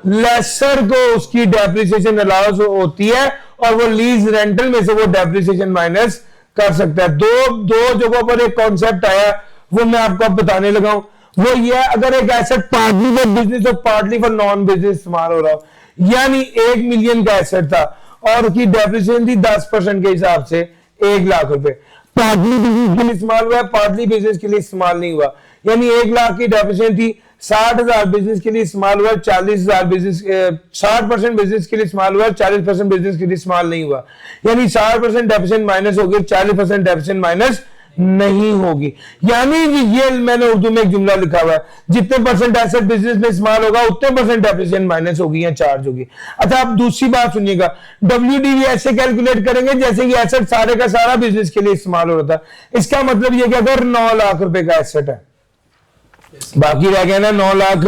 लेसर को उसकी डेप्रिसिएशन अलाउ होती है और वो लीज रेंटल में से वो डेप्रिसिएशन माइनस कर सकता है। दो जगहों पर एक कॉन्सेप्ट आया, वो मैं आपको अब बताने लगा हूं। वो ये है, अगर एक एसेट पार्टली फॉर बिजनेस और पार्टली फॉर नॉन बिजनेस इस्तेमाल हो रहा हो, यानी 1 मिलियन का एसेट था और उसकी डेप्रिसिएशन थी 10% के हिसाब से 1 लाख रुपए, पार्टली बिजनेस के लिए इस्तेमाल हुआ है, पार्टली बिजनेस के लिए इस्तेमाल नहीं हुआ, यानी 1 लाख की डेप्रिसिएशन थी, 60,000 बिजनेस के लिए इस्तेमाल हुआ, 40,000 बिजनेस 60% बिजनेस के लिए इस्तेमाल हुआ, 40% बिजनेस के लिए इस्तेमाल नहीं हुआ, यानी 60% डेप्रिसिएशन माइनस होगी, 40% डेप्रिसिएशन माइनस नहीं होगी। यानी ये मैंने उर्दू में एक जुमला लिखा हुआ है, जितने परसेंट एसेट बिजनेस में इस्तेमाल होगा उतने परसेंट डेप्रिसिएशन माइनस होगी या चार्ज होगी। अच्छा, आप दूसरी बात सुनिएगा, WDV ऐसे कैलकुलेट करेंगे जैसे कि एसेट सारे का सारा बिजनेस के लिए इस्तेमाल हो रहा था। इसका मतलब ये कि अगर 9 लाख रुपए का एसेट है, बाकी रह गया ना 9 लाख,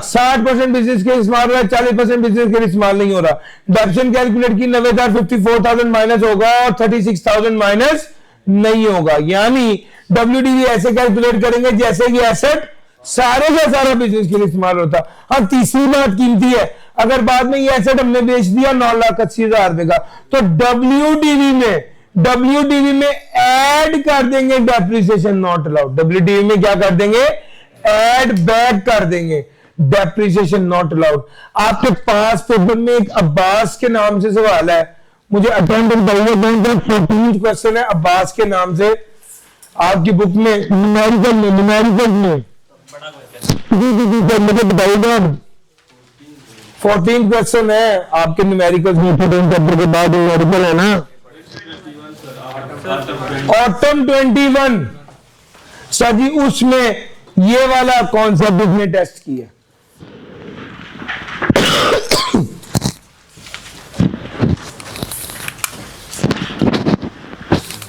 60% बिजनेस के इस्तेमाल हो रहा है, 40% बिजनेस के लिए इस्तेमाल नहीं हो रहा। डेप्रिसिएशन कैलकुलेट की 90,54,000 माइनस होगा और 36,000 माइनस नहीं होगा। यानी WDV ऐसे कैलकुलेट करेंगे जैसे कि एसेट सारे का सारा बिजनेस के लिए इस्तेमाल होता। अब तीसरी बात कीमती है, अगर बाद में ये एसेट हमने बेच दिया 9,80,000 रुपए का, तो WDV में ऐड कर देंगे डेप्रिसिएशन नॉट अलाउड। WDV में क्या कर देंगे? ऐड बैक कर देंगे डेप्रिसिएशन नॉट अलाउड। आपके पास पेपर में एक अब्बास के नाम से सवाल है, मुझे अटेंड बताइए, 14 क्वेश्चन है अब्बास के नाम से आपकी बुक में, न्यूमेरिकल में मुझे बताइएगा। 14 क्वेश्चन है आपके न्यूमेरिकल में, चैप्टर के बाद न्यूमेरिकल है ना। ऑटम 21 सर जी, उसमें ये वाला कॉन्सेप्ट उसने टेस्ट किया।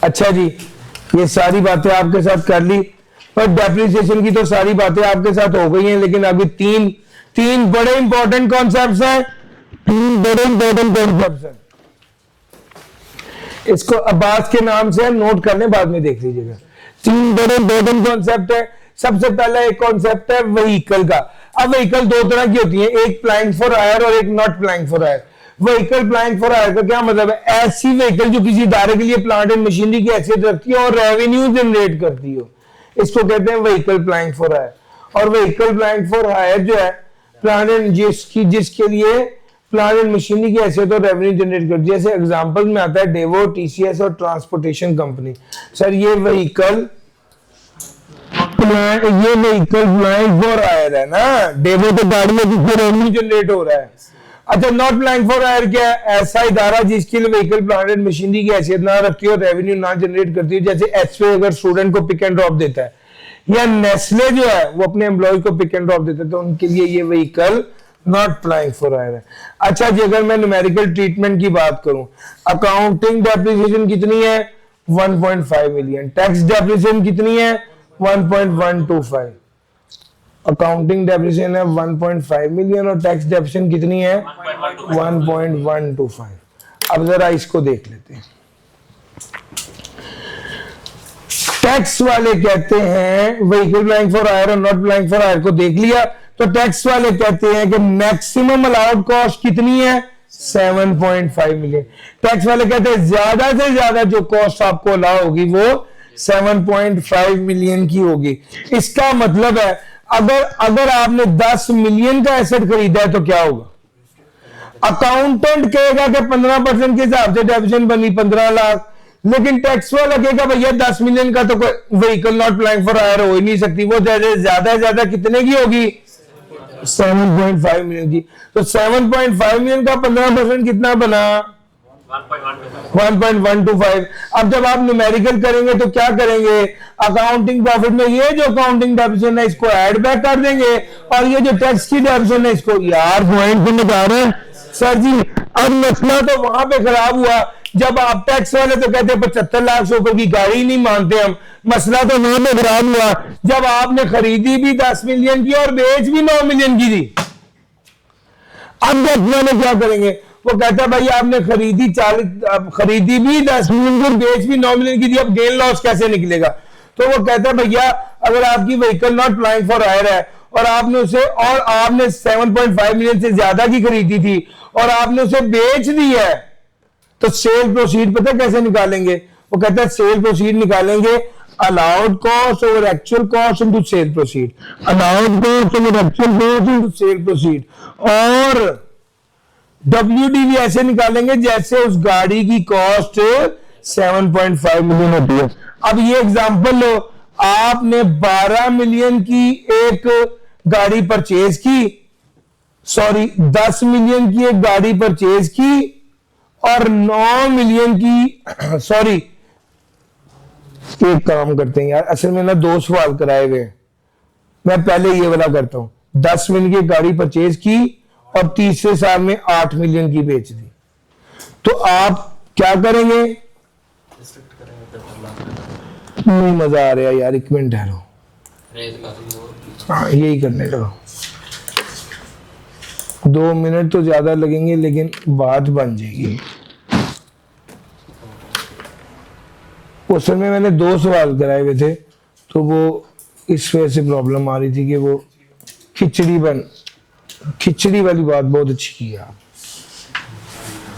अच्छा जी, ये सारी बातें आपके साथ कर ली, पर डेप्रिसिएशन की तो सारी बातें आपके साथ हो गई हैं, लेकिन अभी तीन बड़े इंपॉर्टेंट कॉन्सेप्ट्स हैं, इसको अब्बास के नाम से नोट कर लें, बाद में देख लीजिएगा। 3 बड़े इंपॉर्टेंट कॉन्सेप्ट है। सबसे पहला एक कॉन्सेप्ट है व्हीकल का। अब व्हीकल 2 तरह की होती है, एक प्लाइंग फॉर हायर और एक not plying for hire. Vehicle plying for hire का क्या मतलब है? ऐसी व्हीकल जो किसी इदारे के लिए प्लांट एंड मशीनरी की हैसियत रखती है और रेवेन्यू जनरेट करती हो, इसको कहते हैं व्हीकल प्लाइंग फॉर हायर। और व्हीकल प्लाइंग फॉर हायर जो है प्लांट एंड जिसके लिए प्लांट एंड मशीनरी की हैसियत और रेवेन्यू जनरेट करती है। जैसे एग्जांपल में आता है डेवो, TCS और ट्रांसपोर्टेशन कंपनी। सर ये व्हीकल प्लाइंग फॉर हायर है ना, डेवो तो गाड़ी है जिससे रेवेन्यू जनरेट हो रहा है। अच्छा, नॉट प्लाइंग फॉर हायर क्या है? ऐसा इदारा जिसके लिए व्हीकल प्लांट एंड मशीनरी की हैसियत ना रखती हो, रेवेन्यू ना जनरेट करती हो। जैसे एचपी अगर स्टूडेंट को पिक एंड ड्रॉप देता है, या नेस्ले जो है वो अपने एम्प्लॉय को पिक एंड ड्रॉप देता है, तो उनके लिए ये vehicle not plying for hire है। अच्छा जी, अगर मैं न्यूमेरिकल ट्रीटमेंट की बात करूं, अकाउंटिंग डेप्रिसिएशन कितनी है? 1.5 मिलियन। टैक्स डेप्रिसिएशन कितनी है? 1.125। अकाउंटिंग डेप्रिसिएशन है 1.5 मिलियन और टैक्स डेप्रिसिएशन कितनी है? 1.125। अब जरा इसको देख लेते हैं। टैक्स वाले कहते हैं व्हीकल प्लाइंग फॉर हायर और नॉट प्लाइंग फॉर हायर को देख लिया, तो टैक्स वाले कहते हैं कि मैक्सिमम अलाउड कॉस्ट कितनी है? 7.5 मिलियन। टैक्स वाले कहते हैं ज्यादा से ज्यादा जो कॉस्ट आपको अलाउ होगी वो 7.5 मिलियन की होगी। इसका मतलब है अगर आपने 10 मिलियन का एसेट खरीदा है तो क्या होगा? अकाउंटेंट कहेगा कि 15% के हिसाब से डेप्रिसिएशन बनी 15 लाख, लेकिन टैक्स वाला कहेगा भैया 10 मिलियन का तो कोई vehicle not plying for hire हो ही नहीं सकती, वो ज्यादा से ज्यादा कितने की होगी? 7.5 मिलियन की। तो 7.5 मिलियन का 15% कितना बना? 1.125। अब जब आप न्यूमेरिकल करेंगे तो क्या करेंगे? अकाउंटिंग प्रॉफिट में ये जो अकाउंटिंग डेप्रिसिएशन है इसको ऐड बैक कर देंगे, और ये जो टैक्स की डेप्रिसिएशन है इसको, यार पॉइंट में बता रहे हैं सर जी। अब मसला तो वहां पे खराब हुआ जब आप टैक्स वाले तो कहते हैं 75 लाख से ऊपर की गाड़ी नहीं मानते हम। मसला तो वहां पे खराब हुआ जब आपने खरीदी भी 10 मिलियन की और बेच भी 9 मिलियन की थी। अब टैक्स वाले क्या करेंगे? वो कहता है भाई आपने खरीदी भी 10 मिलियन की, बेच भी 9 मिलियन की थी, अब गेन लॉस कैसे निकलेगा? तो वो कहता है भैया अगर आपकी vehicle not plying for hire है और आपने 7.5 मिलियन से ज्यादा की खरीदी थी और आपने उसे बेच दिया है, तो सेल प्रोसीड पता है कैसे निकालेंगे? वो कहता है सेल प्रोसीड निकालेंगे allowed cost over actual cost into cell proceed, allowed cost over actual cost into cell proceed. और WDV ऐसे निकालेंगे जैसे उस गाड़ी की कॉस्ट 7.5 मिलियन होती है। अब ये एग्जांपल लो, आपने 12 मिलियन की एक गाड़ी परचेज की, सॉरी 10 मिलियन की एक गाड़ी परचेज की और 9 मिलियन की सॉरी एक काम करते हैं यार, असल में ना 2 सवाल कराए हुए हैं, मैं पहले ये वाला करता हूं। 10 मिलियन की गाड़ी परचेज की और तीसरे साल में 8 मिलियन की बेच दी, तो आप क्या करेंगे? नहीं मजा आ रहा यार, 1 मिनट ठहरो, हाँ यही करने लगा। 2 मिनट तो ज्यादा लगेंगे लेकिन बात बन जाएगी। उस समय मैंने 2 सवाल कराए हुए थे, तो वो इस वजह से प्रॉब्लम आ रही थी कि वो खिचड़ी वाली बात बहुत अच्छी की आप।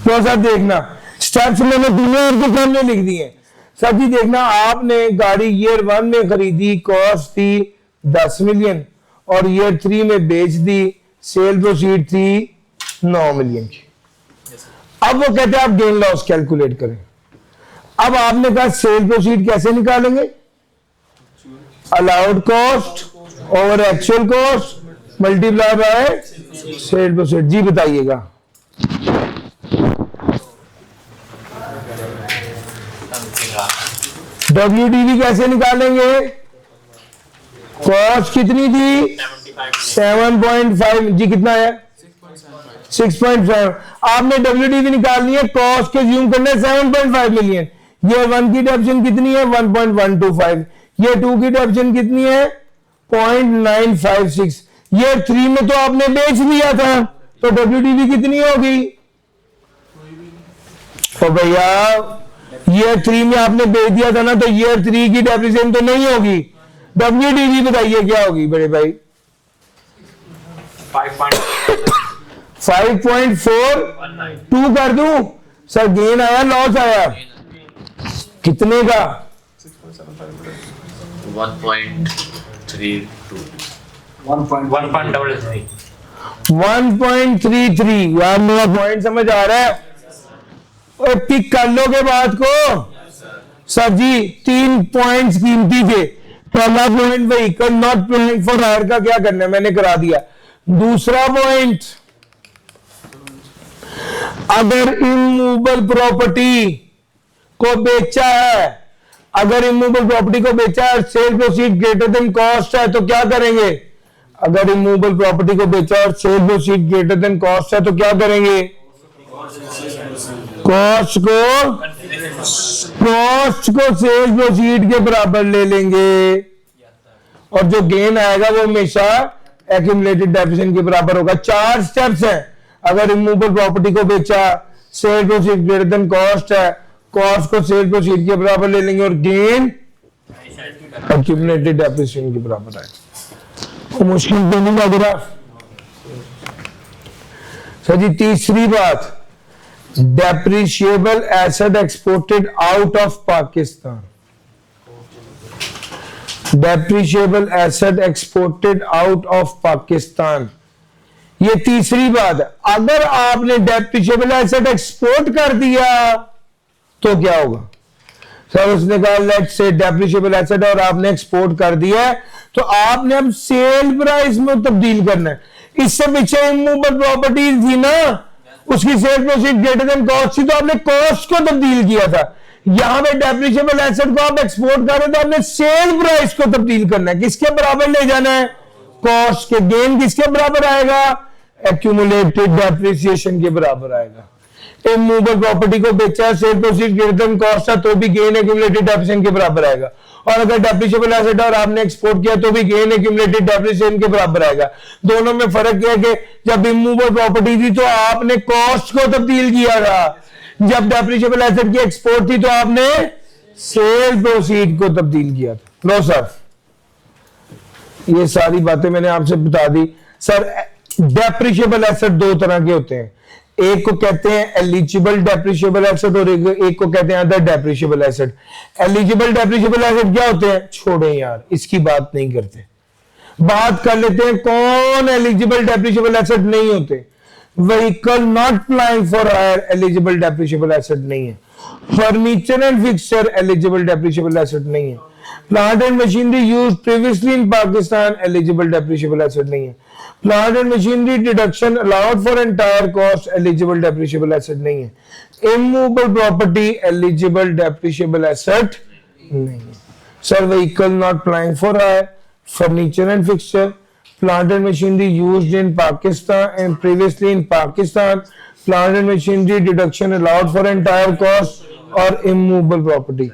तो सर देखना स्टेप्स मैंने तीनों आपके सामने लिख दिए। सर जी देखना, आपने गाड़ी ईयर 1 में खरीदी, कॉस्ट थी 10 मिलियन और ईयर 3 में बेच दी, सेल प्रोसीड थी 9 मिलियन की। अब वो कहते हैं आप गेन लॉस कैलकुलेट करें। अब आपने कहा सेल प्रोसीड कैसे निकालेंगे? Allowed cost over actual cost multiply by sale proceed. जी बताइएगा। WDV कैसे निकालेंगे? कॉस्ट कितनी थी? 7.5 जी कितना है? 6.5। आपने WDV निकालनी है, कॉस्ट के ज्यूम करने 7.5 मिलियन। ये 1 की डेप्शन कितनी है? 1.125। ये 2 की डेप्शन कितनी है? 0.956। ये 3 में तो आपने बेच दिया था, तो WDV कितनी होगी? तो भैया ईयर 3 में आपने बेच दिया था ना, तो ईयर 3 की डेप्रिसिएशन तो नहीं होगी। WDV बताइए क्या होगी बड़े भाई? 5.4 कर दूं? सर गेन आया लॉस आया? कितने का? 1.33। यार मेरा पॉइंट समझ आ रहा है? और पिक कर लोगे बात को? सर जी 3 पॉइंट्स कीमती थे। पहला point vehicle not planning for hire का क्या करना है, मैंने करा दिया। दूसरा पॉइंट, अगर इमूवेबल प्रॉपर्टी को बेचा है, अगर इमूवेबल प्रॉपर्टी को बेचा है, cell proceed greater than cost है, तो क्या करेंगे? अगर इमूवेबल प्रॉपर्टी को बेचा और cell proceed greater than cost है, तो क्या करेंगे? कॉस्ट को सेल प्रोसीड के बराबर ले लेंगे, और जो गेन आएगा वो हमेशा एक्यूमुलेटेड डेप्रिसिएशन के बराबर होगा। 4 स्टेप्स हैं। अगर इमूवेबल प्रॉपर्टी को बेचा, cell proceed greater than cost है, कॉस्ट को सेल प्रोसीड के बराबर ले लेंगे, और गेन एक्यूमुलेटेड डेप्रिसिएशन के बराबर आएगा। मुश्किल तो नहीं लग रहा? सर जी तीसरी बात, depreciable asset exported out of Pakistan. Depreciable asset exported out of Pakistan, ये तीसरी बात है। अगर आपने डेप्रिशिएबल एसेट एक्सपोर्ट कर दिया तो क्या होगा? सर उसने कहा लेट्स से डेप्रिशिएबल एसेट और आपने एक्सपोर्ट कर दिया है, तो आपने अब सेल प्राइस में तब्दील करना है। इससे पीछे इमूवेबल प्रॉपर्टी थी ना, उसकी cell proceed greater than cost थी, तो आपने कॉस्ट को तब्दील किया था। यहां पे डेप्रिशिएबल एसेट को आप एक्सपोर्ट कर रहे हो, तो आपने सेल प्राइस को तब्दील करना है। किसके बराबर ले जाना है? कॉस्ट के। गेन किसके बराबर आएगा? एक्यूमुलेटेड डेप्रिसिएशन के बराबर आएगा। इमूवेबल प्रॉपर्टी को बेचा, cell proceed greater than cost है, तो भी गेन एक्यूमुलेटेड डेप्रिसिएशन के बराबर आएगा। और अगर डेप्रिशिएबल एसेट और आपने एक्सपोर्ट किया तो भी गेन एक्यूमुलेटेड डेप्रिसिएशन के बराबर आएगा। दोनों में फर्क यह है कि जब इमूवेबल प्रॉपर्टी थी तो आपने कॉस्ट को तब्दील किया था, जब डेप्रिशिएबल एसेट की एक्सपोर्ट थी तो आपने सेल प्रोसीड को तब्दील किया था। लो सर, ये सारी बातें मैंने आपसे बता दी। सर डेप्रिशिएबल एसेट 2 तरह के होते हैं, एक को कहते हैं एलिजिबल डेप्रिशिएबल एसेट और एक को कहते हैं other depreciable asset. Eligible depreciable asset क्या होते हैं? छोड़ें यार, इसकी बात नहीं करते। बात कर लेते हैं कौन एलिजिबल डेप्रिशिएबल एसेट नहीं होते। Vehicle not plying for hire eligible depreciable asset नहीं है। Furniture and fixture eligible depreciable asset नहीं है। Plant and machinery use previously in Pakistan eligible depreciable asset नहीं है। Plant and machinery deduction allowed for entire cost eligible depreciable asset नहीं है। Immovable property eligible depreciable asset नहीं है। Sir vehicle not plying for hire, furniture and fixture, plant and machinery used in Pakistan and previously in Pakistan, plant and machinery deduction allowed for entire cost or immovable property।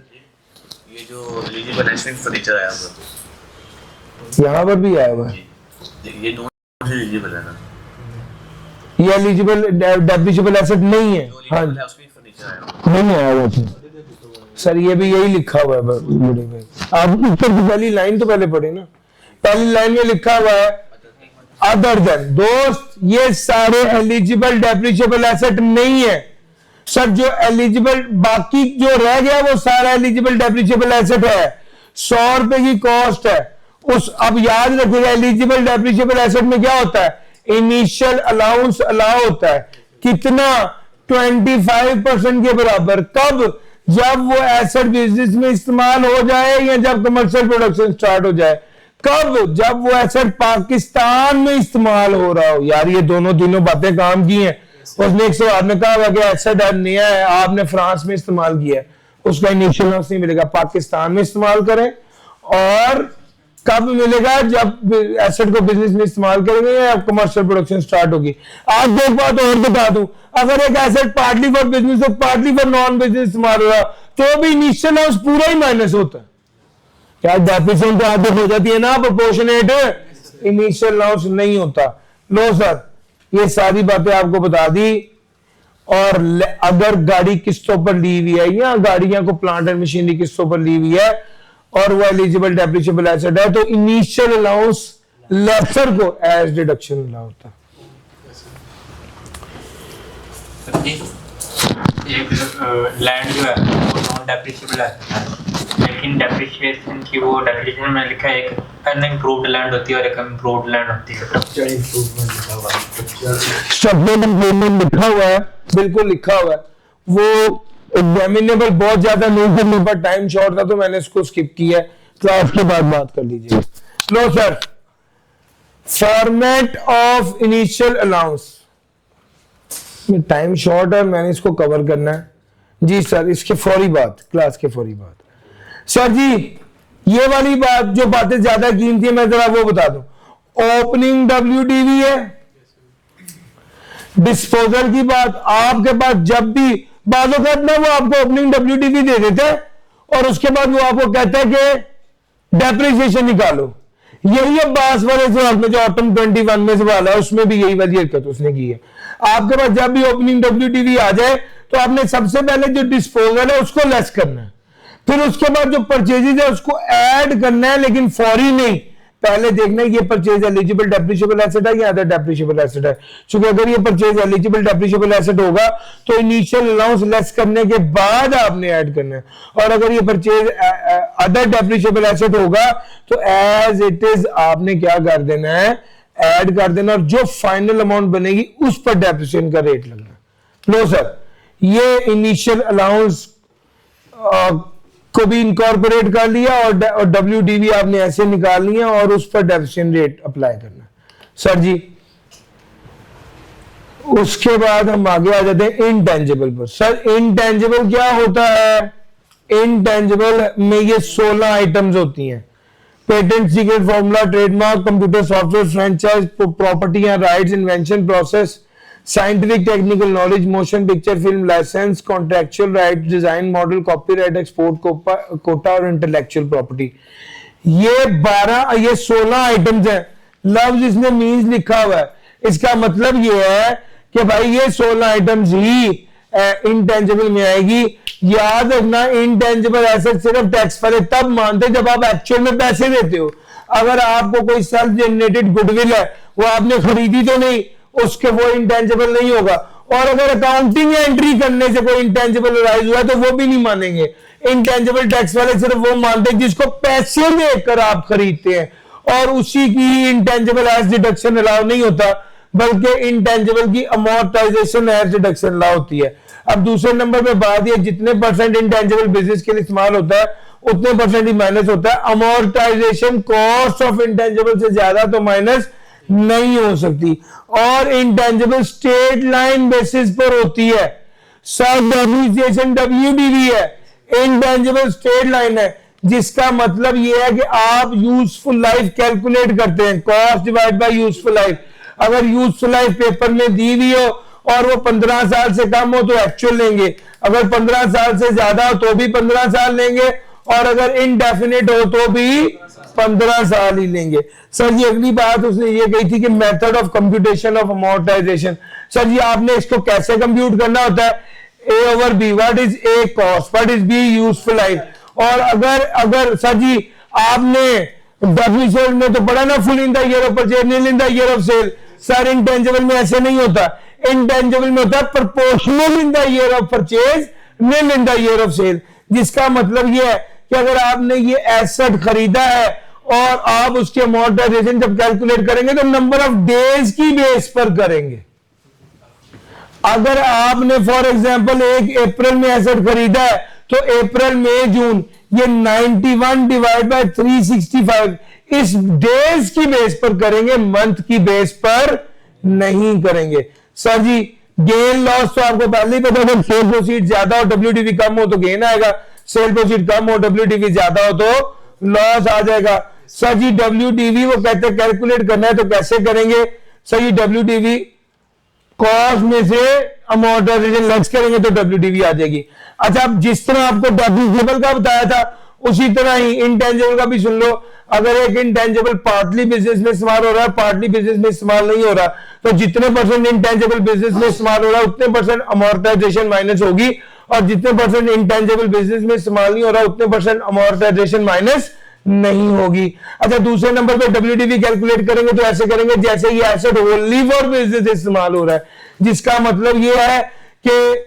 ये जो eligible asset furniture आया हुआ यहाँ पर भी आया हुआ है, ये दोनों एलिजिबल है ना, ये एलिजिबल डेप्रिशिएबल एसेट नहीं है। हाँ है उसमें फर्नीचर आया हुआ नहीं आया हुआ सर, ये भी यही लिखा हुआ है बड़े भाई। आप ऊपर की पहली लाइन तो पहले पढ़े ना, पहली लाइन में लिखा हुआ है अदर देन। दोस्त ये सारे एलिजिबल डेप्रिशिएबल एसेट नहीं है सर। जो एलिजिबल बाकी जो रह गया वो सारा एलिजिबल डेप्रिशिएबल एसेट है। 100 रुपए की कॉस्ट है उस। अब याद रखिएगा एलिजिबल डेप्रिशिएबल एसेट में क्या होता है? इनिशियल अलाउंस अलाउ होता है। कितना? 25% के बराबर। कब? जब वो एसेट बिजनेस में इस्तेमाल हो जाए या जब कमर्शियल प्रोडक्शन स्टार्ट हो जाए। कब? जब वो एसेट पाकिस्तान में इस्तेमाल हो रहा हो। यार ये दोनों तीनों बातें काम की हैं। उसने एक सवाल में कहा कि एसेट नया है, आपने फ्रांस में इस्तेमाल किया है, उसका इनिशियल लॉस नहीं मिलेगा। पाकिस्तान में इस्तेमाल करें। और कब मिलेगा? जब एसेट को बिजनेस में इस्तेमाल करेंगे या कमर्शियल प्रोडक्शन स्टार्ट होगी। आज एक बात और बता दूं, अगर एक एसेट पार्टली फॉर बिजनेस और पार्टली फॉर नॉन बिजनेस इस्तेमाल हो रहा तो भी इनिशियल लॉस पूरा ही माइनस होता है। क्या डेप्रिसिएशन तो आदत हो जाती है ना, प्रोपोर्शनेट, इनिशियल लॉस नहीं होता। लो सर, ये सारी बातें आपको बता दी। और अगर गाड़ी किस्तों पर ली हुई है या गाड़ियां को प्लांट एंड मशीनरी किस्तों पर ली हुई है और वो एलिजिबल डेप्रिशिएबल एसेट है तो इनिशियल अलाउंस लेसर को एज डिडक्शन अलाउ होता है। एक लैंड जो है वो नॉन डेप्रिशिएबल है, लेकिन डेप्रिशिएशन की वो डेफिनेशन में लिखा है एक अनइम्प्रूव्ड लैंड होती है और एक इम्प्रूव्ड लैंड होती है। स्ट्रक्चर इम्प्रूवमेंट लिखा हुआ है, बिल्कुल लिखा हुआ है। वो एग्जामिनेबल बहुत ज्यादा नहीं करने पर टाइम शॉर्ट था तो मैंने इसको स्किप किया है। क्लास के बाद बात कर लीजिए। लो sir, format of initial allowance में टाइम शॉर्ट है, मैंने इसको कवर करना है। जी सर, इसके फौरी बाद, क्लास के फौरी बाद। सर जी ये वाली बात, जो बातें ज्यादा कीमती है मैं जरा वो बता दूं। ओपनिंग WDV है, डिस्पोजल की बात। आपके पास जब भी बातों करना वो आपको ओपनिंग WDV दे देते हैं और उसके बाद वो आपको कहता है कि डेप्रिसिएशन निकालो। यही अब्बास वाले सवाल में जो ऑटम 21 में सवाल है उसमें भी यही वाली हरकत उसने की है। आपके पास जब भी ओपनिंग WDV आ जाए तो आपने सबसे पहले जो डिस्पोजल है उसको लेस करना है, फिर उसके बाद जो परचेजेज है उसको ऐड करना है, लेकिन फौरी नहीं। पहले देखना है ये परचेज एलिजिबल डेप्रिशिएबल एसेट है या अदर डेप्रिशिएबल एसेट है। क्योंकि अगर ये परचेज एलिजिबल डेप्रिशिएबल एसेट होगा तो इनिशियल अलाउंस लेस करने के बाद आपने ऐड करना है, और अगर ये परचेज अदर डेप्रिशिएबल एसेट होगा तो एज इट इज आपने क्या कर देना है, ऐड कर देना, और जो फाइनल अमाउंट बनेगी उस पर डेप्रिसिएशन का रेट लगना। लो सर, ये इनिशियल अलाउंस को भी इनकॉर्पोरेट कर लिया और WDV आपने ऐसे निकाल लिया और उस पर डेप्रिसिएशन रेट अप्लाई करना। सर जी उसके बाद हम आगे आ जाते हैं इनटेंजिबल पर। सर इनटेंजिबल क्या होता है? इनटेंजिबल में ये 16 आइटम्स होती हैं। Patent, secret, formula, trademark, computer software, franchise, property या rights, invention, process, scientific technical knowledge, motion picture film license, contractual right, design, model, copyright, export quota और इंटेलेक्चुअल प्रॉपर्टी। ये 16 आइटम्स हैं। लफ्ज इसमें मींस लिखा हुआ है, इसका मतलब ये है कि भाई ये 16 आइटम्स ही इनटेंजिबल में आएगी। याद रखना, इनटेंजिबल एसेट सिर्फ टैक्स वाले तब मानते जब आप एक्चुअल में पैसे देते हो। अगर आपको कोई सेल्फ जनरेटेड गुडविल है, वो आपने खरीदी तो नहीं, उसके वो इंटेंजिबल नहीं होगा। और अगर अकाउंटिंग एंट्री करने से कोई इंटेंजिबल राइज हुआ है तो वो भी नहीं मानेंगे। इंटेंजिबल टैक्स वाले सिर्फ वो मानते हैं जिसको पैसे देकर आप खरीदते हैं, और उसी की इंटेंजिबल एज डिडक्शन अलाउ नहीं होता, बल्कि इंटेंजिबल की अमोर्टाइजेशन एज डिडक्शन अलाउ होती है। अब दूसरे नंबर पे बात ये, जितने परसेंट इंटेंजिबल बिजनेस के लिए इस्तेमाल होता है उतने परसेंट ही माइनस होता है। अमोर्टाइजेशन कॉस्ट ऑफ इंटेंजिबल से ज्यादा तो माइनस नहीं हो सकती, और इंटेंजिबल स्टेट लाइन बेसिस पर होती है। सब डेप्रिसिएशन WDV है, इंटेंजिबल स्टेट लाइन है, जिसका मतलब यह है कि आप यूजफुल लाइफ कैलकुलेट करते हैं, cost divide by useful life. अगर यूजफुल लाइफ पेपर में दी हुई हो और वो 15 साल से कम हो तो एक्चुअल लेंगे, अगर 15 साल से ज्यादा हो तो भी 15 साल लेंगे, और अगर इनडेफिनेट हो तो भी 15 साल ही लेंगे। सर जी अगली बात उसने ये कही थी कि method of computation of amortization. Sir ji आपने इसको कैसे कंप्यूट करना होता है, A/B, what is A cost, what is B useful life. और अगर सर जी आपने डेफिनेशन में तो पढ़ा ना, full in the year of purchase, nil in the year of sale. Sir intangible में ऐसे नहीं होता, इंटेंजिबल में होता है proportional in the year of purchase, nil in the year of sale. जिसका मतलब यह है कि अगर आपने ये एसेट खरीदा है और आप उसके अमोर्टाइजेशन जब कैलकुलेट करेंगे तो नंबर ऑफ डेज की बेस पर करेंगे। अगर आपने फॉर एग्जांपल 1 अप्रैल में एसेट खरीदा है तो अप्रैल मई जून ये 91 डिवाइड बाय 365 इस डेज की बेस पर करेंगे, मंथ की बेस पर नहीं करेंगे। सर जी गेन लॉस तो आपको पहले ही पता है, सेल प्रोसीड ज्यादा हो WDV कम हो तो गेन आएगा, सेल प्रोसीड कम हो WDV ज्यादा हो तो लॉस आ जाएगा। सर जी WDV वो कहते हैं कैलकुलेट करना है तो कैसे करेंगे। सर जी WDV कॉस्ट में से अमोर्टाइजेशन लेस करेंगे तो WDV आ जाएगी। अच्छा अब जिस तरह आपको डेप्रिसिएबल का बताया था उसी तरह ही इंटेंजिबल का भी सुन लो। अगर एक इंटेंजिबल पार्टली बिजनेस में इस्तेमाल हो रहा है, पार्टली बिजनेस में इस्तेमाल नहीं हो रहा, तो जितने परसेंट इंटेंजिबल बिजनेस में इस्तेमाल हो रहा है उतने परसेंट अमोर्टाइजेशन माइनस होगी, और जितने परसेंट इंटेंजिबल बिजनेस में इस्तेमाल नहीं हो रहा उतने परसेंट अमोर्टाइजेशन माइनस नहीं होगी। अच्छा दूसरे नंबर पे WDV कैलकुलेट करेंगे तो ऐसे करेंगे जैसे ये एसेट ओनली फॉर बिजनेस इस्तेमाल हो रहा है, जिसका मतलब ये है कि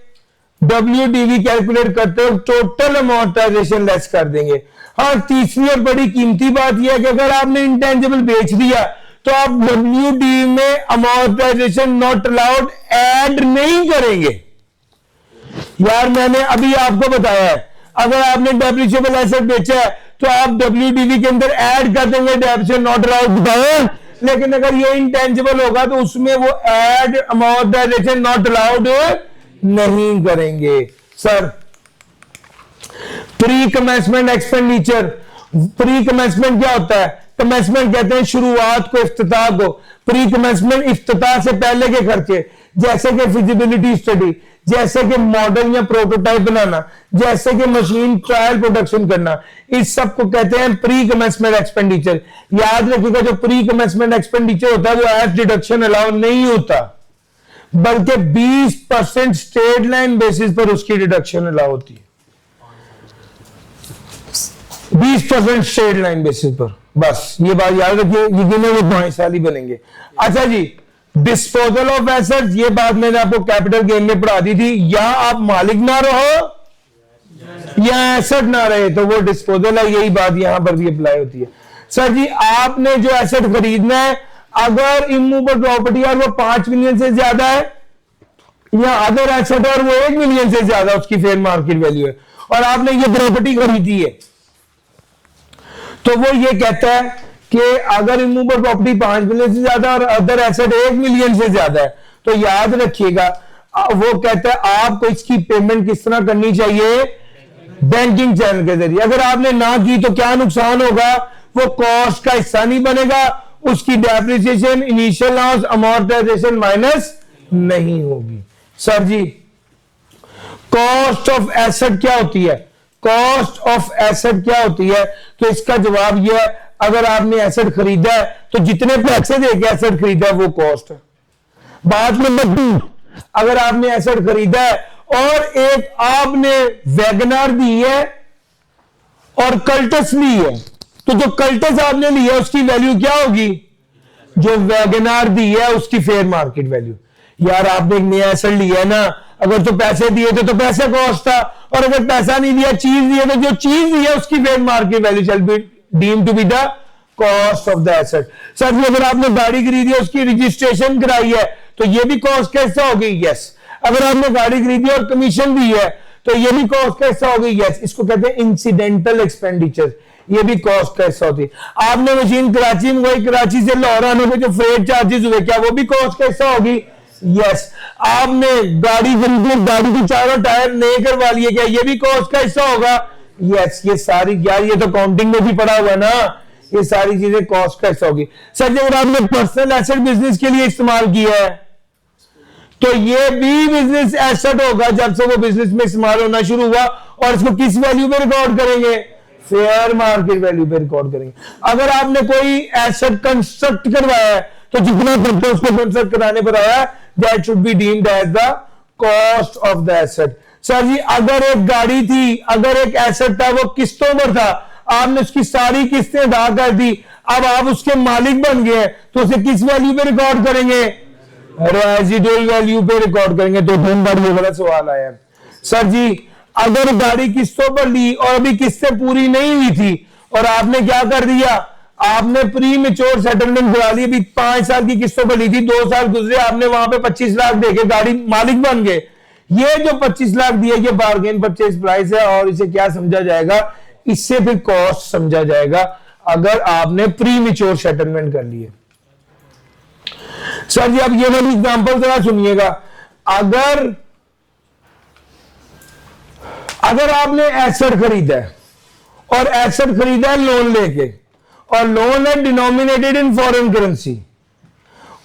WDV कैलकुलेट करते हो टोटल अमोर्टाइजेशन लेस कर देंगे। हाँ तीसरी और बड़ी कीमती बात यह है कि अगर आपने इंटेंजिबल बेच दिया तो आप WDV में अमोर्टाइजेशन नॉट अलाउड ऐड नहीं करेंगे। यार मैंने अभी आपको बताया है अगर आपने डेप्रिसिएबल एसेट बेचा है तो आप WDV के अंदर ऐड कर देंगे डेप्रिसिएशन नॉट अलाउड बताया, लेकिन अगर ये इंटेंजिबल होगा तो उसमें वो ऐड अमोर्टाइजेशन नॉट अलाउड नहीं करेंगे। Sir pre commencement expenditure, pre commencement क्या होता है? कमेंसमेंट कहते हैं शुरुआत को, इफ्तिताह को। प्री कमेंसमेंट इफ्तिताह से पहले के खर्चे, जैसे कि फिजिबिलिटी स्टडी, जैसे कि मॉडल या प्रोटोटाइप बनाना, जैसे कि मशीन ट्रायल प्रोडक्शन करना, इस सब को कहते हैं प्री कमेंसमेंट एक्सपेंडिचर। याद रखिएगा जो प्री कमेंसमेंट एक्सपेंडिचर होता है वो एज डिडक्शन अलाउ नहीं होता, बल्कि 20% स्टेट लाइन बेसिस पर उसकी डिडक्शन अलाउ होती है। 20% स्टेट लाइन बेसिस पर, बस ये बात याद रखिए, यकीनन वो 5 साल ही बनेंगे। अच्छा जी डिस्पोजल ऑफ एसेट्स, ये बात मैंने आपको कैपिटल गेन में पढ़ा दी थी, या आप मालिक ना रहो या एसेट ना रहे तो वो डिस्पोजल है, यही बात यहां पर भी अप्लाई होती है। सर जी आपने जो एसेट खरीदना है अगर इमूवेबल प्रॉपर्टी और वो 5 मिलियन से ज्यादा है, या अदर एसेट और वो 1 मिलियन से ज्यादा उसकी फेयर मार्केट वैल्यू है, और आपने ये प्रॉपर्टी खरीदी है, तो वो ये कहता है कि अगर इमूवेबल प्रॉपर्टी 5 मिलियन से ज्यादा और अदर एसेट 1 मिलियन से ज्यादा है, तो याद रखिएगा वो कहता है आपको इसकी पेमेंट किस तरह करनी चाहिए? बैंकिंग चैनल के जरिए। अगर आपने ना की तो क्या नुकसान होगा? वो कॉस्ट का हिस्सा नहीं बनेगा, उसकी depreciation, initial loss, amortization minus नहीं होगी। सर जी कॉस्ट ऑफ एसेट क्या होती है? कॉस्ट ऑफ एसेट क्या होती है? तो इसका जवाब यह है अगर आपने एसेट खरीदा है तो जितने पैसे देके एसेट खरीदा है वो कॉस्ट है। बात नंबर 2, अगर आपने एसेट खरीदा है और एक आपने वैगनार दी है और कल्टस ली है, तो जो कल्टस आपने ली है उसकी वैल्यू क्या होगी? जो वैगनार दी है उसकी फेयर मार्केट वैल्यू। यार आपने एक नया एसेट लिया है ना, अगर तो पैसे दिए थे तो पैसे कॉस्ट था, और अगर पैसा नहीं दिया चीज दिए तो जो चीज दी है उसकी fair market value shall be deemed to be the cost of the asset. Sir ji अगर आपने गाड़ी खरीदी है उसकी रजिस्ट्रेशन कराई है तो ये भी कॉस्ट का हिस्सा हो गई, यस। अगर आपने गाड़ी खरीदी और कमीशन दी है तो ये भी कॉस्ट का हिस्सा हो गई, यस। इसको कहते हैं इंसिडेंटल एक्सपेंडिचर, ये भी कॉस्ट का हिस्सा होती है। आपने मशीन कराची में गई, कराची से लाहौर आने के जो फ्रेट चार्जेस हुए क्या वो भी कॉस्ट का हिस्सा होगी, यस। आपने गाड़ी खरीदी, गाड़ी के चारों टायर नए करवा लिए क्या ये भी कॉस्ट का हिस्सा होगा, यस। ये सारी यार ये तो काउंटिंग में भी पड़ा हुआ ना, ये सारी चीजें कॉस्ट का हिस्सा होगी। सर जी अगर आपने पर्सनल एसेट बिजनेस के लिए इस्तेमाल किया है तो ये भी बिजनेस एसेट होगा जब से वो बिजनेस में इस्तेमाल होना शुरू हुआ, और इसको किस वैल्यू पे रिकॉर्ड करेंगे, फेयर मार्केट वैल्यू पे रिकॉर्ड करेंगे। अगर आपने कोई एसेट कंस्ट्रक्ट करवाया है तो जितना खर्चा उसको कंस्ट्रक्ट कराने पर आया that should be deemed as the cost of the asset. Sir ji अगर एक गाड़ी थी, अगर एक एसेट था वो किस्तों पर था, आपने उसकी सारी किस्तें अदा कर दी, अब आप उसके मालिक बन गए तो उसे किस वैल्यू पे रिकॉर्ड करेंगे, रेजिडुअल वैल्यू पे रिकॉर्ड करेंगे। तो 2 बार ये वाला सवाल आया। सर जी अगर गाड़ी किस्तों पर ली और अभी किस्तें पूरी नहीं हुई थी और आपने क्या कर दिया, आपने प्री मेच्योर सेटलमेंट करा ली, अभी 5 साल की किस्तों पर ली थी, 2 साल गुजरे, आपने वहां पे 25 लाख देके गाड़ी मालिक बन गए। ये जो 25 लाख दिए ये बार्गेन परचेज प्राइस है और इसे क्या समझा जाएगा, इससे फिर कॉस्ट समझा जाएगा अगर आपने प्री मेच्योर सेटलमेंट कर लिए। सर जी अब ये वाली एग्जांपल जरा सुनिएगा। अगर आपने एसेट खरीदा है और एसेट खरीदा है लोन लेके, और लोन है डिनोमिनेटेड इन फॉरेन करेंसी,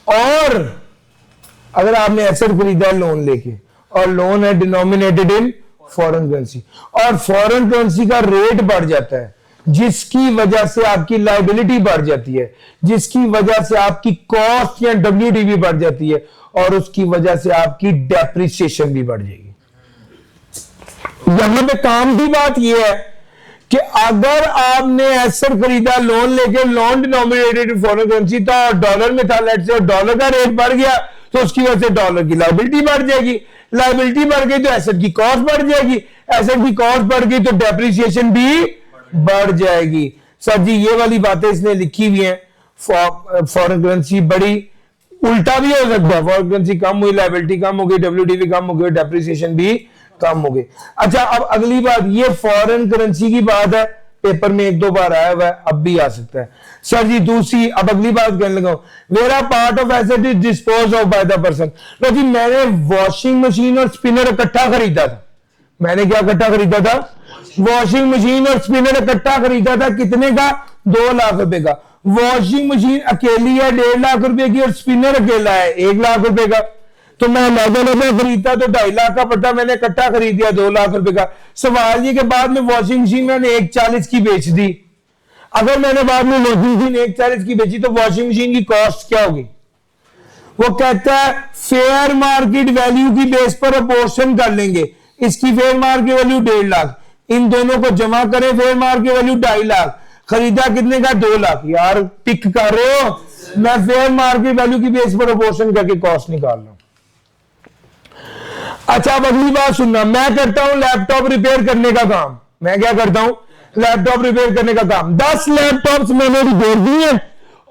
और अगर आपने एसेट खरीदा है लोन लेके और लोन है डिनोमिनेटेड इन फॉरेन करेंसी, और फॉरेन करेंसी का रेट बढ़ जाता है जिसकी वजह से आपकी लायबिलिटी बढ़ जाती है, जिसकी वजह से आपकी कॉस्ट या डब्ल्यूडीवी बढ़ जाती है, और उसकी वजह से आपकी डेप्रिसिएशन भी बढ़ जाएगी। यहां पे काम की बात यह है कि अगर आपने एसेट खरीदा लोन लेके, लोन डिनोमिनेटेड फॉरेन करेंसी था और डॉलर में था, लेट से डॉलर का रेट बढ़ गया तो उसकी वजह से डॉलर की लायबिलिटी बढ़ जाएगी, लायबिलिटी बढ़ गई तो एसेट की कॉस्ट बढ़ जाएगी, एसेट की कॉस्ट बढ़ गई तो डेप्रिसिएशन भी बढ़ जाएगी। सर जी ये वाली बातें इसने लिखी हुई हैं, फॉरेन करेंसी बड़ी, उल्टा भी हो सकता है, फॉरेन करेंसी कम हुई लायबिलिटी कम हो गई, डब्ल्यूडीवी कम हो गई, डेप्रिसिएशन भी कम हो गई। अच्छा अब अगली बात, ये फॉरेन करेंसी की बात है, पेपर में 1-2 बार आया हुआ है, अब भी आ सकता है। सर जी दूसरी अब अगली बात कहने लगा, vera part of asset is dispose of by the person. तो जी मैंने वॉशिंग मशीन और स्पिनर इकट्ठा खरीदा था, मैंने क्या इकट्ठा खरीदा था, वॉशिंग मशीन और स्पिनर इकट्ठा खरीदा था, कितने का, 2 लाख रुपए का। वॉशिंग मशीन अकेली है 1.5 लाख रुपए की और स्पिनर अकेला है 1 लाख रुपए का, तो मैं लगा खरीदता तो 2.5 लाख का पड़ता, मैंने इकट्ठा खरीद दिया 2 लाख रुपए का। सवाल ये के बाद में वॉशिंग मशीन मैंने 1.40 की बेच दी, अगर मैंने बाद में वॉशिंग मशीन 1.40 की बेची तो वॉशिंग मशीन की कॉस्ट क्या होगी, वो कहता है फेयर मार्केट वैल्यू की बेस पर अपोर्शन कर लेंगे, इसकी फेयर मार्केट वैल्यू 1.5 लाख, इन दोनों को जमा करें, फेयर मार्केट वैल्यू 2.5 लाख, खरीदा कितने का, 2 लाख। यार पिक कर रहे हो, मैं फेयर मार्केट वैल्यू की बेस पर अपोर्शन करके कॉस्ट निकाल रहा हूं। अच्छा अब अगली बात सुनना, मैं करता हूं लैपटॉप रिपेयर करने का काम, मैं क्या करता हूं, लैपटॉप रिपेयर करने का काम, 10 लैपटॉप्स मैंने रिपेयर दिए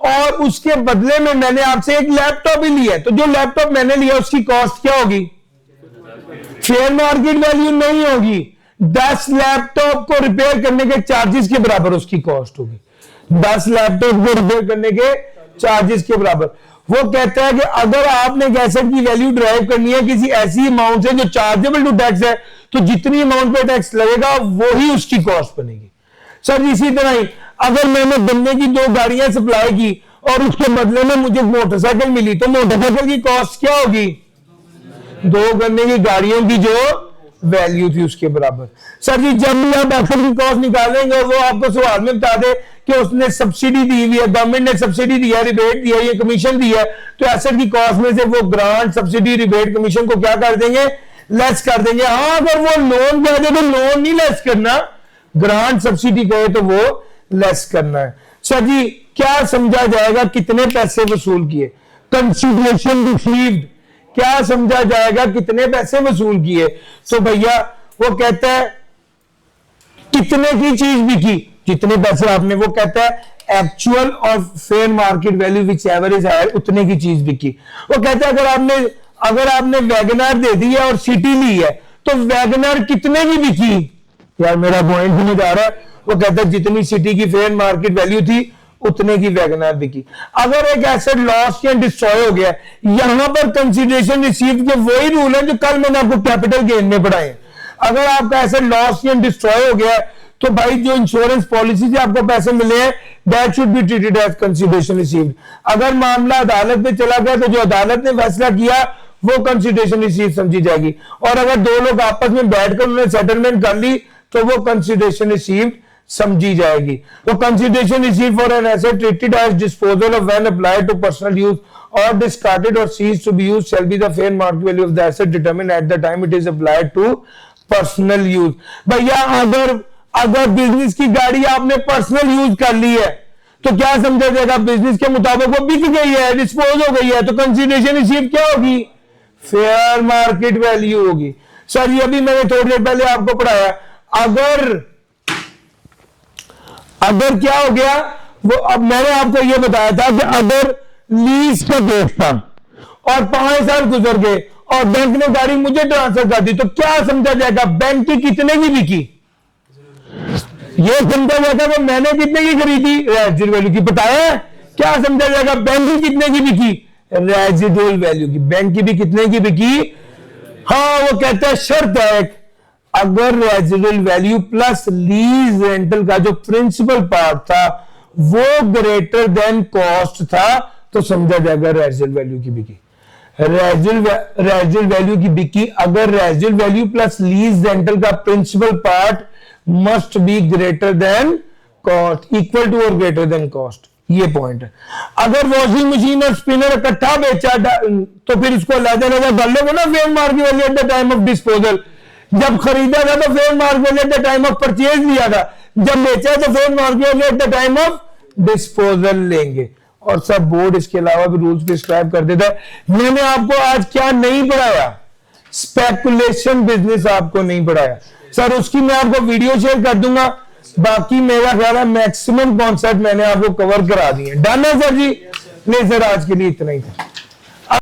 और उसके बदले में मैंने आपसे एक लैपटॉप ही लिया है, तो जो लैपटॉप मैंने लिया उसकी कॉस्ट क्या होगी, फेयर मार्केट वैल्यू नहीं होगी, 10 लैपटॉप को रिपेयर करने के चार्जेस के बराबर उसकी कॉस्ट होगी, 10 लैपटॉप को रिपेयर करने के चार्जेस के बराबर। वो कहता है कि अगर आपने एसेट की वैल्यू ड्राइव करनी है किसी ऐसी अमाउंट से जो चार्जेबल टू टैक्स है, तो जितनी अमाउंट पे टैक्स लगेगा वो ही उसकी कॉस्ट बनेगी। सर इसी तरह ही अगर मैंने गन्ने की 2 गाड़ियां सप्लाई की और उसके बदले में मुझे मोटरसाइकिल मिली, तो मोटरसाइकिल की कॉस्ट क्या होगी, 2 गन्ने की गाड़ियों की जो वैल्यू थी उसके बराबर। सर जी जब भी आप एसेट की कॉस्ट निकालेंगे वो आपको सवाल में बता दे कि उसने सब्सिडी दी हुई है, गवर्नमेंट ने सब्सिडी दिया, रिबेट दिया, ये कमीशन दिया है, तो एसेट की कॉस्ट में से वो ग्रांट, सब्सिडी, रिबेट, कमीशन को क्या कर देंगे, लेस कर देंगे। हाँ अगर वो लोन कह दे तो लोन नहीं लेस करना, ग्रांट सब्सिडी कहे तो वो लेस करना है। सर जी क्या समझा जाएगा, कितने पैसे वसूल किए, कंसिडरेशन रिसीव्ड क्या समझा जाएगा कितने पैसे वसूल किए? तो भैया वो कहता है कितने की चीज बिकी, जितने पैसे आपने, वो कहता है एक्चुअल और fair market value whichever is higher, उतने की चीज बिकी। वो कहता है अगर आपने वैगनर दे दी है और सिटी ली है तो वैगनर कितने की बिकी? यार मेरा पॉइंट समझ आ रहा है? वो कहता है जितनी सिटी की फेयर मार्केट वैल्यू थी उतने की वैगनर बिकी। अगर एक एसेट लॉस या डिस्ट्रॉय हो गया, यहां पर कंसीडरेशन रिसीव के वही रूल है जो कल मैंने आपको कैपिटल गेन में पढ़ाए। अगर आपका एसेट लॉस या डिस्ट्रॉय हो गया तो भाई जो इंश्योरेंस पॉलिसी से आपको पैसे मिले हैं that should be treated as consideration received. अगर मामला अदालत में चला गया तो जो अदालत ने फैसला किया वो कंसीडरेशन रिसीव समझी जाएगी, और अगर दो लोग आपस में बैठकर उन्होंने सेटलमेंट कर ली तो वो कंसीडरेशन रिसीव्ड समझी जाएगी। वो consideration receive for an asset treated as disposal of when applied to personal use or discarded or ceased to be used shall be the fair market value of the asset determined at the time it is applied to personal use. भैया अगर business की गाड़ी आपने personal use कर ली है तो क्या समझा जाएगा? बिजनेस के मुताबिक वो बिक गई है, डिस्पोज हो गई है, तो कंसीडरेशन रिसीव क्या होगी? फेयर मार्केट वैल्यू होगी। सर ये अभी मैंने थोड़ी देर पहले आपको पढ़ाया, अगर क्या हो गया वो, अब मैंने आपको ये बताया था कि अगर लीज का केस था और 5 साल गुजर गए और बैंक ने गाड़ी मुझे ट्रांसफर कर दी तो क्या समझा जाएगा? बैंक की कितने की बिकी? ये समझा जाएगा कि मैंने कितने की खरीदी? रेजिडुअल वैल्यू की। बताया क्या समझा जाएगा? बैंक की कितने की बिकी? रेजिडुअल वैल्यू की। बैंक की भी कितने की बिकी? हाँ, वो कहता है शर्त है अगर residual value plus lease rental का जो प्रिंसिपल पार्ट था वो ग्रेटर देन कॉस्ट था तो समझा जाएगा रेजिडुअल वैल्यू की बिकी। रेजिडुअल वैल्यू की बिकी अगर residual value plus lease rental का principal part must be greater than cost, equal to or greater than cost. ये पॉइंट है। अगर वॉशिंग मशीन और स्पिनर इकट्ठा बेचा तो फिर उसको अलग-अलग कर लो ना fair market value eight the time of disposal. जब खरीदा था तो fair market value eight the time of purchase लिया था, जब बेचा तो fair market value eight the time of disposal लेंगे। और सब बोर्ड इसके अलावा भी रूल्स प्रिस्क्राइब कर देता है। मैंने आपको आज क्या नहीं पढ़ाया? स्पेकुलेशन बिजनेस आपको नहीं पढ़ाया सर, उसकी मैं आपको वीडियो शेयर कर दूंगा। बाकी मेरा ख्याल है मैक्सिमम कॉन्सेप्ट मैंने आपको कवर करा दिए। डन है सर जी? नहीं सर, आज के लिए इतना ही था।